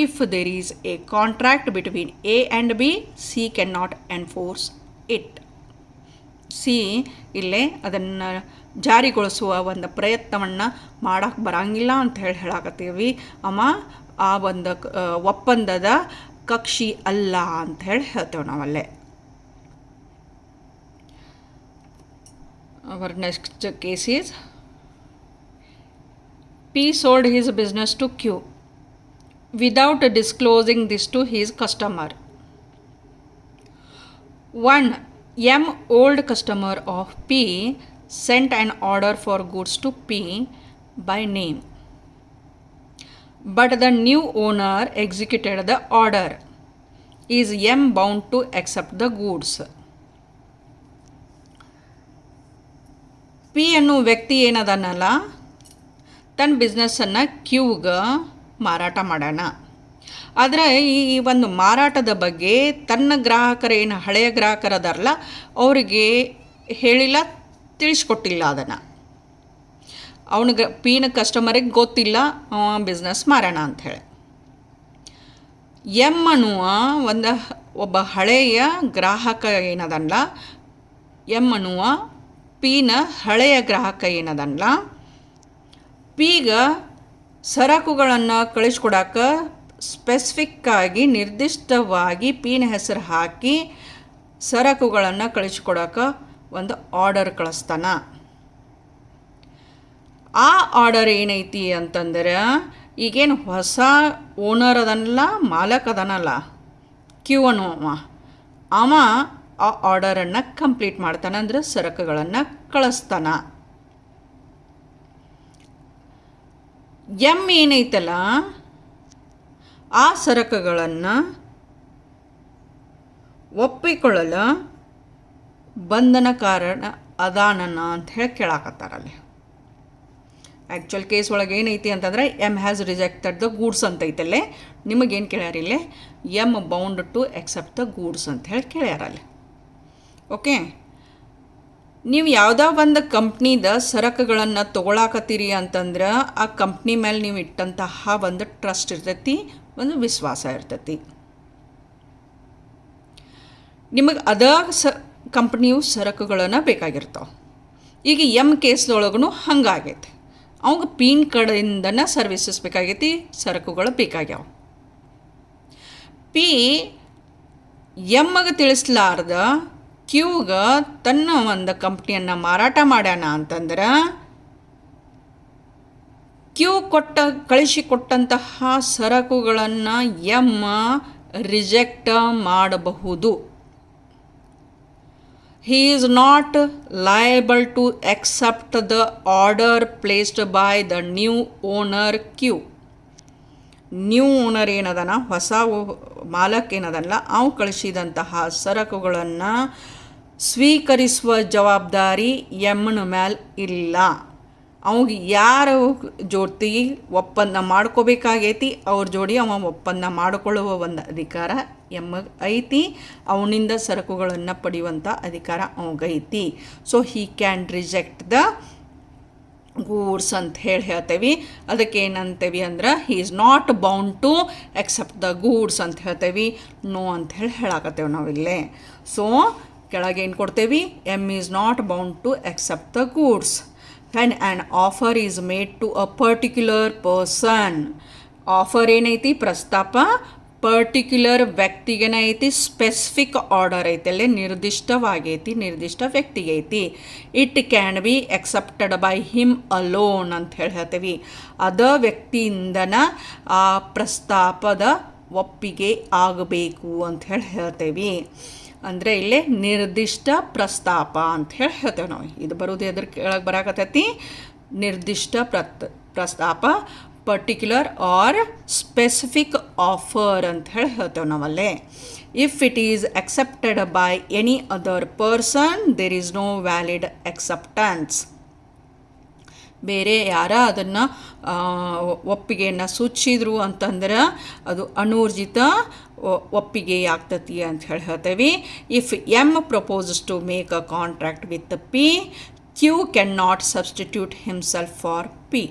if there is a contract between A and B, C cannot enforce it. C ಇಲ್ಲೇ ಅದನ್ನು ಜಾರಿಗೊಳಿಸುವ ಒಂದು ಪ್ರಯತ್ನವನ್ನು ಮಾಡೋಕ್ಕೆ ಬರಂಗಿಲ್ಲ ಅಂತ ಹೇಳಾಕತ್ತೀವಿ. ಆ ಒಂದು ಒಪ್ಪಂದದ ಕಕ್ಷಿ ಅಲ್ಲ ಅಂತ ಹೇಳ್ತೇವೆ ನಾವಲ್ಲೇ. Our next case is P sold his business to Q without disclosing this to his customer. One M, old customer of P, sent an order for goods to P by name, but the new owner executed the order. Is M bound to accept the goods? P ಅನ್ನೋ ವ್ಯಕ್ತಿ ಏನದನಲ್ಲ ತನ್ನ ಬಿಸ್ನೆಸ್ಸನ್ನು ಕ್ಯೂಗೆ ಮಾರಾಟ ಮಾಡೋಣ. ಆದರೆ ಈ ಒಂದು ಮಾರಾಟದ ಬಗ್ಗೆ ತನ್ನ ಗ್ರಾಹಕರೇನು ಹಳೆಯ ಗ್ರಾಹಕರದಾರಲ್ಲ ಅವರಿಗೆ ಹೇಳಿಲ್ಲ, ತಿಳಿಸ್ಕೊಟ್ಟಿಲ್ಲ. ಅದನ್ನು ಅವನಿಗೆ ಪಿನ ಕಸ್ಟಮರಿಗೆ ಗೊತ್ತಿಲ್ಲ ಅವ ಬಿಸ್ನೆಸ್ ಮಾರೋಣ ಅಂಥೇಳಿ. ಎಮ್ ಅನ್ನುವ ಒಬ್ಬ ಹಳೆಯ ಗ್ರಾಹಕ ಏನದಲ್ಲ, ಎಮ್ ಅನ್ನುವ ಪಿನ ಹಳೆಯ ಗ್ರಾಹಕ ಏನದಲ್ಲ, ಪಿಗೆ ಸರಕುಗಳನ್ನು ಕಳಿಸ್ಕೊಡಕ್ಕೆ ಸ್ಪೆಸಿಫಿಕ್ಕಾಗಿ ನಿರ್ದಿಷ್ಟವಾಗಿ ಪಿನ ಹೆಸರು ಹಾಕಿ ಸರಕುಗಳನ್ನು ಕಳಿಸ್ಕೊಡಕ್ಕೆ ಒಂದು ಆರ್ಡರ್ ಕಳಿಸ್ತಾನ. ಆ ಆರ್ಡರ್ ಏನೈತಿ ಅಂತಂದ್ರೆ, ಈಗೇನು ಹೊಸ ಓನರ್ ಅದನ್ನಲ್ಲ, ಮಾಲಕ್ ಅದನಲ್ಲ ಕ್ಯೂ ಅನ್ನುವ, ಅವ ಆ ಆರ್ಡರನ್ನು ಕಂಪ್ಲೀಟ್ ಮಾಡ್ತಾನೆ, ಅಂದರೆ ಸರಕುಗಳನ್ನು ಕಳಿಸ್ತಾನ. ಎಮ್ ಏನೈತಲ್ಲ ಆ ಸರಕುಗಳನ್ನು ಒಪ್ಪಿಕೊಳ್ಳಲು ಬಂಧನ ಕಾರಣ ಅದಾನನ ಅಂತ ಹೇಳಿ ಕೇಳಾಕತ್ತಾರಲ್ಲಿ. ಆ್ಯಕ್ಚುಲ್ ಕೇಸ್ ಒಳಗೆ ಏನೈತಿ ಅಂತಂದರೆ M has rejected the goods ಅಂತ ಐತಲ್ಲೇ, ನಿಮಗೇನು ಕೇಳ್ಯಾರಿಲ್ಲೇ M bound to accept the goods ಅಂತ ಹೇಳಿ ಕೇಳ್ಯಾರಲ್ಲಿ. ಓಕೆ, ನೀವು ಯಾವುದೋ ಒಂದು ಕಂಪ್ನಿದ ಸರಕುಗಳನ್ನು ತೊಗೊಳಕತ್ತೀರಿ ಅಂತಂದ್ರೆ ಆ ಕಂಪ್ನಿ ಮೇಲೆ ನೀವು ಇಟ್ಟಂತಹ ಒಂದು ಟ್ರಸ್ಟ್ ಇರ್ತೈತಿ, ಒಂದು ವಿಶ್ವಾಸ ಇರ್ತೈತಿ. ನಿಮಗೆ ಅದ ಕಂಪ್ನಿಯು ಸರಕುಗಳನ್ನು ಬೇಕಾಗಿರ್ತಾವೆ. ಈಗ ಎಮ್ ಕೇಸ್ದೊಳಗೂ ಹಂಗಾಗೈತೆ, ಅವಾಗ ಪಿನ್ ಕಡೆಯಿಂದನೇ ಸರ್ವಿಸಸ್ ಬೇಕಾಗೈತಿ, ಸರಕುಗಳು ಬೇಕಾಗ್ಯಾವ. ಪಿ ಎಮ್ಮಗೆ ತಿಳಿಸ್ಲಾರ್ದ ಕ್ಯೂಗೆ ತನ್ನ ಒಂದು ಕಂಪ್ನಿಯನ್ನು ಮಾರಾಟ ಮಾಡ್ಯಾನ ಅಂತಂದ್ರೆ ಕ್ಯೂ ಕಳಿಸಿಕೊಟ್ಟಂತಹ ಸರಕುಗಳನ್ನು ಎಮ್ ರಿಜೆಕ್ಟ್ ಮಾಡಬಹುದು. He is not liable to accept the order placed by the new owner Q. New owner ಏನದನ, ಹೊಸ ಮಾಲಕ್ ಏನದಲ್ಲ, ಅವು ಕಳಿಸಿದಂತಹ ಸರಕುಗಳನ್ನು ಸ್ವೀಕರಿಸುವ ಜವಾಬ್ದಾರಿ ಎಮ್ನ ಮೇಲೆ ಇಲ್ಲ. ಅವಾಗ ಯಾರು ಜೋಡಿ ಒಪ್ಪಂದ ಮಾಡ್ಕೋಬೇಕಾಗೈತಿ ಅವ್ರ ಜೋಡಿ ಅವ ಒಪ್ಪಂದ ಮಾಡಿಕೊಳ್ಳುವ ಒಂದು ಅಧಿಕಾರ ಎಮ್ಮಗೆ ಐತಿ. ಅವನಿಂದ ಸರಕುಗಳನ್ನು ಪಡೆಯುವಂಥ ಅಧಿಕಾರ ಅವಗೈತಿ. So he can reject the goods ಅಂತ ಹೇಳ್ತೇವೆ. ಅದಕ್ಕೆ ಏನಂತೇವಿ ಅಂದ್ರೆ he is not bound to accept the goods ಅಂತ ಹೇಳ್ತೇವೆ. ನೋ ಅಂತ ಹೇಳಾಕತ್ತೇವೆ ನಾವಿಲ್ಲೇ. ಸೊ ಕೆಳಗೆ ಏನು ಕೊಡ್ತೇವೆ, M is not bound to accept the goods when an offer is made to a particular person. Offer ಏನೈತಿ, ಪ್ರಸ್ತಾಪ ಪರ್ಟಿಕ್ಯುಲರ್ ವ್ಯಕ್ತಿಗೆನ ಐತಿ, ಸ್ಪೆಸಿಫಿಕ್ ಆರ್ಡರ್ ಐತಿ, ಅಲ್ಲೇ ನಿರ್ದಿಷ್ಟವಾಗೈತಿ, ನಿರ್ದಿಷ್ಟ ವ್ಯಕ್ತಿಗೆ ಐತಿ. It can be accepted by him alone ಅಂತ ಹೇಳ್ತೇವೆ. ಅದ ವ್ಯಕ್ತಿಯಿಂದನ ಆ ಪ್ರಸ್ತಾಪದ ಒಪ್ಪಿಗೆ ಆಗಬೇಕು ಅಂತ ಹೇಳ್ತೇವೆ. ಅಂದರೆ ಇಲ್ಲೇ ನಿರ್ದಿಷ್ಟ ಪ್ರಸ್ತಾಪ ಅಂತ ಹೇಳ್ತೇವೆ ನಾವು. ಇದು ಬರೋದು ಎದ್ರ ಕೆಳಗೆ ಬರಾಕತ್ತೈತಿ, ನಿರ್ದಿಷ್ಟ ಪ್ರಸ್ತಾಪ, ಪರ್ಟಿಕ್ಯುಲರ್ ಆರ್ ಸ್ಪೆಸಿಫಿಕ್ ಆಫರ್ ಅಂತ ಹೇಳ್ತೇವೆ ನಾವಲ್ಲೇ. If it is accepted by any other person there is no valid acceptance. ಬೇರೆ ಯಾರ ಅದನ್ನು ಒಪ್ಪಿಗೆಯನ್ನು ಸೂಚಿಸಿದ್ರು ಅಂತಂದ್ರೆ ಅದು ಅನೂರ್ಜಿತ ಒಪ್ಪಿಗೆ ಆಗ್ತತಿ ಅಂತ ಹೇಳ್ತೇವೆ. If M proposes to make a contract with P, Q can not substitute himself for P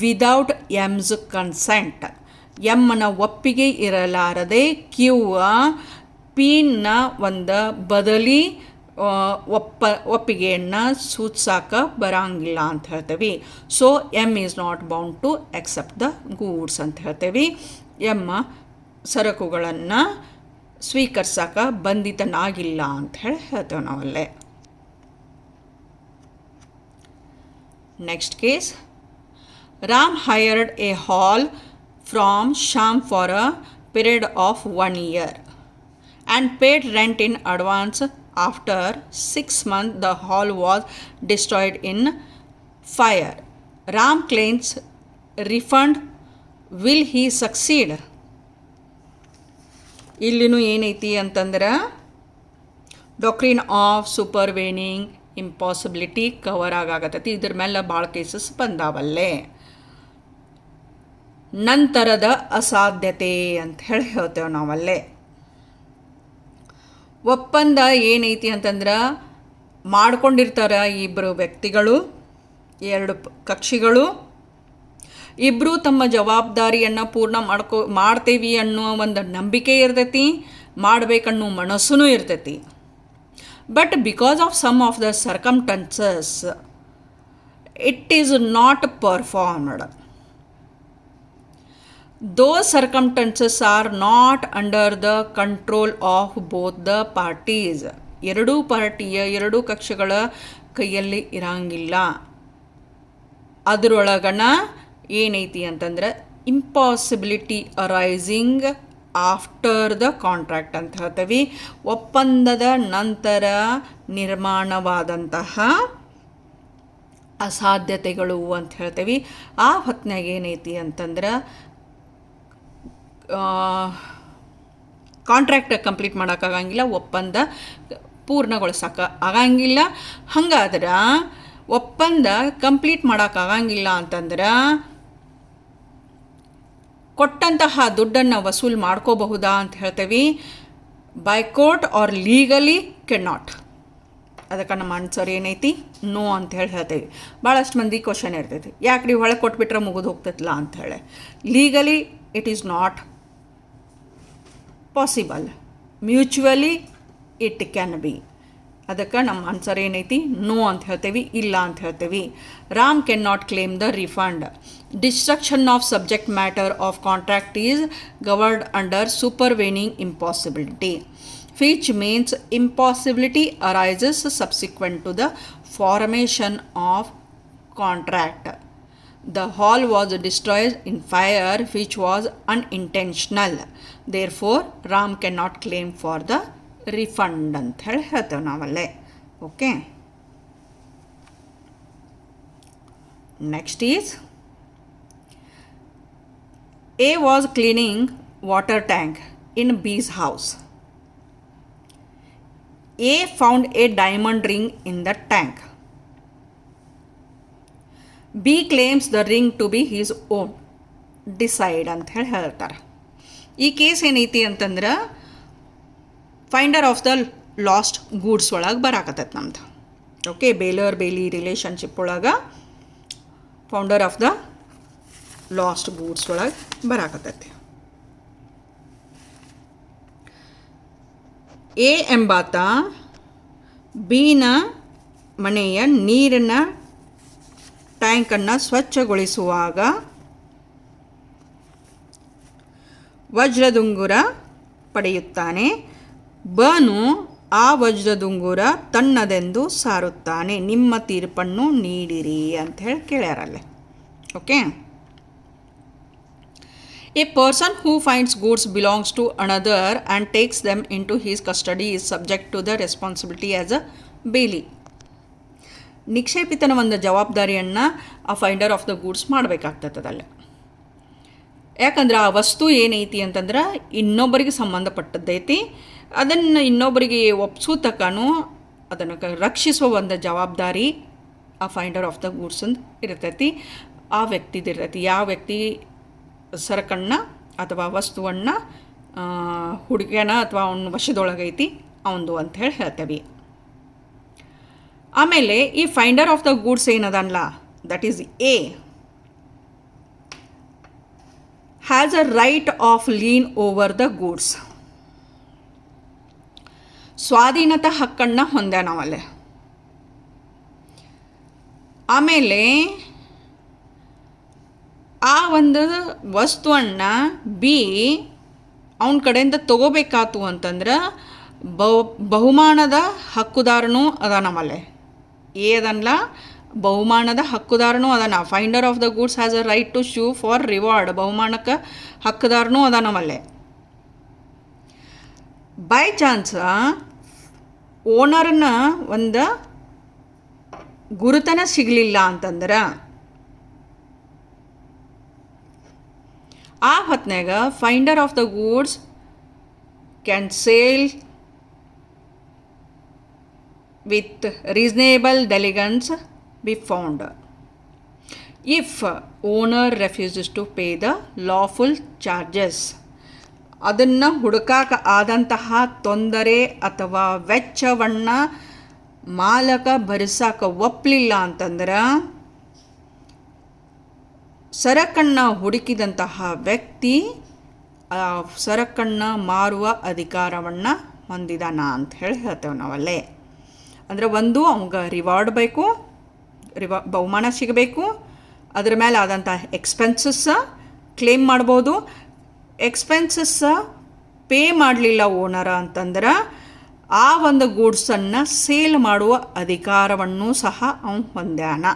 without M's consent. ಎಮ್ಮನ ಒಪ್ಪಿಗೆ ಇರಲಾರದೆ ಕ್ಯೂ ಪಿನ ಒಂದು ಬದಲಿ ಒಪ್ಪಿಗೆಯನ್ನು ಸೂಚಿಸಾಕ ಬರಂಗಿಲ್ಲ ಅಂತ ಹೇಳ್ತೇವೆ. So M is not bound to accept the goods ಅಂತ ಹೇಳ್ತೇವೆ. ಎಮ್ಮ ಸರಕುಗಳನ್ನು ಸ್ವೀಕರಿಸಾಕ ಬಂಧಿತನಾಗಿಲ್ಲ ಅಂತ ಹೇಳ್ತೇವೆ ನಾವಲ್ಲೇ. Next case, Ram hired a hall from Sham for a period of 1 year and paid rent in advance. After 6 months, the hall was destroyed in fire. Ram claims refund. Will he succeed? ಇಲ್ಲಿನೂ ಏನೈತಿ ಅಂತಂದ್ರೆ doctrine of supervening impossibility cover ಆಗಾಗತ್ತೈತಿ. ಇದ್ರ ಮೇಲೆ ಭಾಳ cases ಬಂದಾವಲ್ಲೇ. ನಂತರದ ಅಸಾಧ್ಯತೆ ಅಂತ ಹೇಳಿ ಹೇಳ್ತೇವೆ ನಾವಲ್ಲೇ. ಒಪ್ಪಂದ ಏನೈತಿ ಅಂತಂದ್ರೆ ಮಾಡ್ಕೊಂಡಿರ್ತಾರೆ ಇಬ್ಬರು ವ್ಯಕ್ತಿಗಳು, ಎರಡು ಕಕ್ಷಿಗಳು. ಇಬ್ಬರು ತಮ್ಮ ಜವಾಬ್ದಾರಿಯನ್ನು ಪೂರ್ಣ ಮಾಡ್ತೇವಿ ಅನ್ನೋ ಒಂದು ನಂಬಿಕೆ ಇರ್ತೈತಿ, ಮಾಡಬೇಕನ್ನೋ ಮನಸ್ಸೂ ಇರ್ತೈತಿ. But because of some of the circumstances it is not performed. Those circumstances are not under the control of both the parties. ಎರಡೂ ಪಾರ್ಟಿಯ ಎರಡೂ ಕಕ್ಷಗಳ ಕೈಯಲ್ಲಿ ಇರಂಗಿಲ್ಲ. ಅದರೊಳಗನ ಏನೈತಿ ಅಂತಂದ್ರೆ impossibility arising after the contract ಅಂತ ಹೇಳ್ತೀವಿ. ಒಪ್ಪಂದದ ನಂತರ ನಿರ್ಮಾಣವಾದಂತಹ ಅಸಾಧ್ಯತೆಗಳು ಅಂತ ಹೇಳ್ತೀವಿ. ಆ ಹೊತ್ತಿನಾಗ ಏನೈತಿ ಅಂತಂದ್ರೆ ಕಾಂಟ್ರಾಕ್ಟ್ ಕಂಪ್ಲೀಟ್ ಮಾಡೋಕ್ಕಾಗಂಗಿಲ್ಲ, ಒಪ್ಪಂದ ಪೂರ್ಣಗೊಳಿಸೋಕೆ ಆಗಂಗಿಲ್ಲ. ಹಂಗಾದ್ರೆ ಒಪ್ಪಂದ ಕಂಪ್ಲೀಟ್ ಮಾಡೋಕ್ಕಾಗಂಗಿಲ್ಲ ಅಂತಂದ್ರೆ ಕೊಟ್ಟಂತಹ ದುಡ್ಡನ್ನು ವಸೂಲು ಮಾಡ್ಕೋಬಹುದಾ ಅಂತ ಹೇಳ್ತೀವಿ. By court or legally can not. ಅದಕ್ಕೆ ನಮ್ಮ ಆನ್ಸರ್ ಏನೈತಿ ನೋ ಅಂತ ಹೇಳ್ತೇವೆ. ಭಾಳಷ್ಟು ಮಂದಿ ಕ್ವಶನ್ ಇರ್ತೈತಿ, ಯಾಕ್ರಿ ಒಳಗೆ ಕೊಟ್ಬಿಟ್ರೆ ಮುಗಿದು ಹೋಗ್ತೈತಿಲ್ಲ ಅಂಥೇಳಿ. Legally it is not possible, mutually it can be. ಅದಕ್ಕೆ ನಮ್ಮ ಆನ್ಸರ್ ಏನೈತಿ ನೋ ಅಂತ ಹೇಳ್ತೇವೆ, ಇಲ್ಲ ಅಂತ ಹೇಳ್ತೇವೆ. Ram can not claim the refund. Destruction of subject matter of contract is governed under supervening impossibility, which means impossibility arises subsequent to the formation of contract. The hall was destroyed in fire, which was unintentional. Therefore, Ram cannot claim for the refund ಅಂತ ಹೇಳಿ ಹೇಳ್ತೇವೆ ನಾವಲ್ಲೇ. Okay, next is A was cleaning water tank in B's house. A found a diamond ring in the tank. B claims the ring to be his own. Decide ಅಂತ ಹೇಳಿ ಹೇಳ್ತಾರೆ. ಈ case ಏನೈತಿ ಅಂತಂದ್ರೆ finder of the last goods ಒಳಗೆ ಬರಾಕತ್ತೈತೆ ನಮ್ದು. Okay, baler ಬೇಲಿ relationship ಒಳಗೆ founder of the last goods ಒಳಗೆ ಬರಾಕತ್ತೈತಿ. ಎ ಎಂಬಾತ ಬಿನ ಮನೆಯ ನೀರಿನ ಟ್ಯಾಂಕನ್ನು ಸ್ವಚ್ಛಗೊಳಿಸುವಾಗ ವಜ್ರದುಂಗುರ ಪಡೆಯುತ್ತಾನೆ. ಬನು ಆ ವಜ್ರದುಂಗುರ ತನ್ನದೆಂದು ಸಾರುತ್ತಾನೆ. ನಿಮ್ಮ ತೀರ್ಪನ್ನು ನೀಡಿರಿ ಅಂತ ಹೇಳಿ ಕೇಳ್ಯಾರಲ್ಲೇ. Okay, a person who finds goods belongs to another and takes them into his custody is subject to the responsibility as a bailee. ನಿಕ್ಷೇಪಿತನ ಒಂದು ಜವಾಬ್ದಾರಿಯನ್ನು ಆ ಫೈಂಡರ್ ಆಫ್ ದ ಗೂಡ್ಸ್ ಮಾಡಬೇಕಾಗ್ತದಲ್ಲ. ಯಾಕಂದ್ರೆ ಆ ವಸ್ತು ಏನೈತಿ ಅಂತಂದ್ರೆ ಇನ್ನೊಬ್ಬರಿಗೆ ಸಂಬಂಧಪಟ್ಟದ್ದೈತಿ. ಅದನ್ನು ಇನ್ನೊಬ್ಬರಿಗೆ ಒಪ್ಸೋ ತಕ್ಕನೂ ಅದನ್ನು ರಕ್ಷಿಸುವ ಒಂದು ಜವಾಬ್ದಾರಿ ಆ ಫೈಂಡರ್ ಆಫ್ ದ ಗೂಡ್ಸ್ ಅಂತ ಇರ್ತೈತಿ, ಆ ವ್ಯಕ್ತಿದಿರ್ತೈತಿ. ಯಾವ ವ್ಯಕ್ತಿ ಸರಕನ್ನು ಅಥವಾ ವಸ್ತುವನ್ನು ಹುಡುಗ್ಯಾನ ಅಥವಾ ಅವನ ವಶದೊಳಗೈತಿ ಅವಂದು ಅಂತ ಹೇಳಿ ಹೇಳ್ತೇವೆ. ಆಮೇಲೆ ಈ ಫೈಂಡರ್ ಆಫ್ ದ ಗೂಡ್ಸ್ ಏನದಲ್ಲ, that is A, has a right of lien over the goods. ಸ್ವಾಧೀನತಾ ಹಕ್ಕನ್ನು ಹೊಂದ್ಯ ನಾವಲ್ಲೇ. ಆಮೇಲೆ ಆ ಒಂದು ವಸ್ತುವನ್ನು ಬಿ ಅವನ ಕಡೆಯಿಂದ ತಗೋಬೇಕಾತು ಅಂತಂದ್ರೆ ಬಹುಮಾನದ ಹಕ್ಕುದಾರನೂ ಅದ ನಮ್ಮಲ್ಲೇ. ಏ ಅದನ್ನಲ್ಲ, ಬಹುಮಾನದ ಹಕ್ಕುದಾರನೂ ಅದಾನ. Finder of the goods has a right to sue for reward. ಬಹುಮಾನಕ್ಕೆ ಹಕ್ಕುದಾರನೂ ಅದಾನವಲ್ಲೇ. ಬೈ ಚಾನ್ಸ್ ಓನರ್ನ ಒಂದು ಗುರುತನ ಸಿಗಲಿಲ್ಲ ಅಂತಂದ್ರೆ ಆ ಹೊತ್ನಾಗ finder of the goods can sell with reasonable diligence be found if owner refuses to pay the lawful charges. ಅದನ್ನು ಹುಡುಕಾಕ ಆದಂತಹ ತೊಂದರೆ ಅಥವಾ ವೆಚ್ಚವನ್ನು ಮಾಲಕ ಭರಿಸಾಕ ಒಪ್ಪಲಿಲ್ಲ ಅಂತಂದ್ರೆ ಸರಕನ್ನು ಹುಡುಕಿದಂತಹ ವ್ಯಕ್ತಿ ಸರಕನ್ನು ಮಾರುವ ಅಧಿಕಾರವನ್ನು ಹೊಂದಿದಾನ ಅಂತ ಹೇಳ್ತೇವೆ ನಾವಲ್ಲೇ. ಅಂದರೆ ಒಂದು ಅವಂಗೆ ರಿವಾರ್ಡ್ ಬೇಕು, ಬಹುಮಾನ ಸಿಗಬೇಕು, ಅದ್ರ ಮೇಲೆ ಆದಂಥ ಎಕ್ಸ್ಪೆನ್ಸಸ್ ಕ್ಲೇಮ್ ಮಾಡ್ಬೋದು. ಎಕ್ಸ್ಪೆನ್ಸಸ್ ಪೇ ಮಾಡಲಿಲ್ಲ ಓನರ ಅಂತಂದ್ರೆ ಆ ಒಂದು ಗೂಡ್ಸನ್ನು ಸೇಲ್ ಮಾಡುವ ಅಧಿಕಾರವನ್ನು ಸಹ ಅವನು ಹೊಂದ್ಯಾನ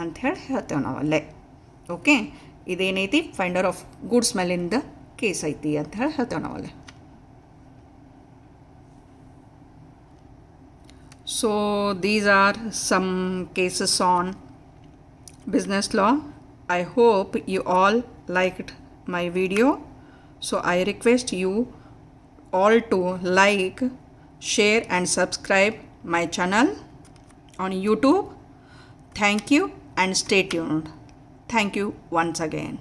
ಅಂಥೇಳಿ ಹೇಳ್ತೇವೆ ನಾವಲ್ಲೇ. ಓಕೆ, ಇದೇನೈತಿ ಫೈಂಡರ್ ಆಫ್ ಗೂಡ್ಸ್ ಮೇಲಿಂದ ಕೇಸ್ ಐತಿ ಅಂತ ಹೇಳಿ ಹೇಳ್ತೇವೆ ನಾವಲ್ಲೇ. So these are some cases on business law. I hope you all liked my video. So I request you all to like, share and subscribe my channel on YouTube. Thank you and stay tuned. Thank you once again.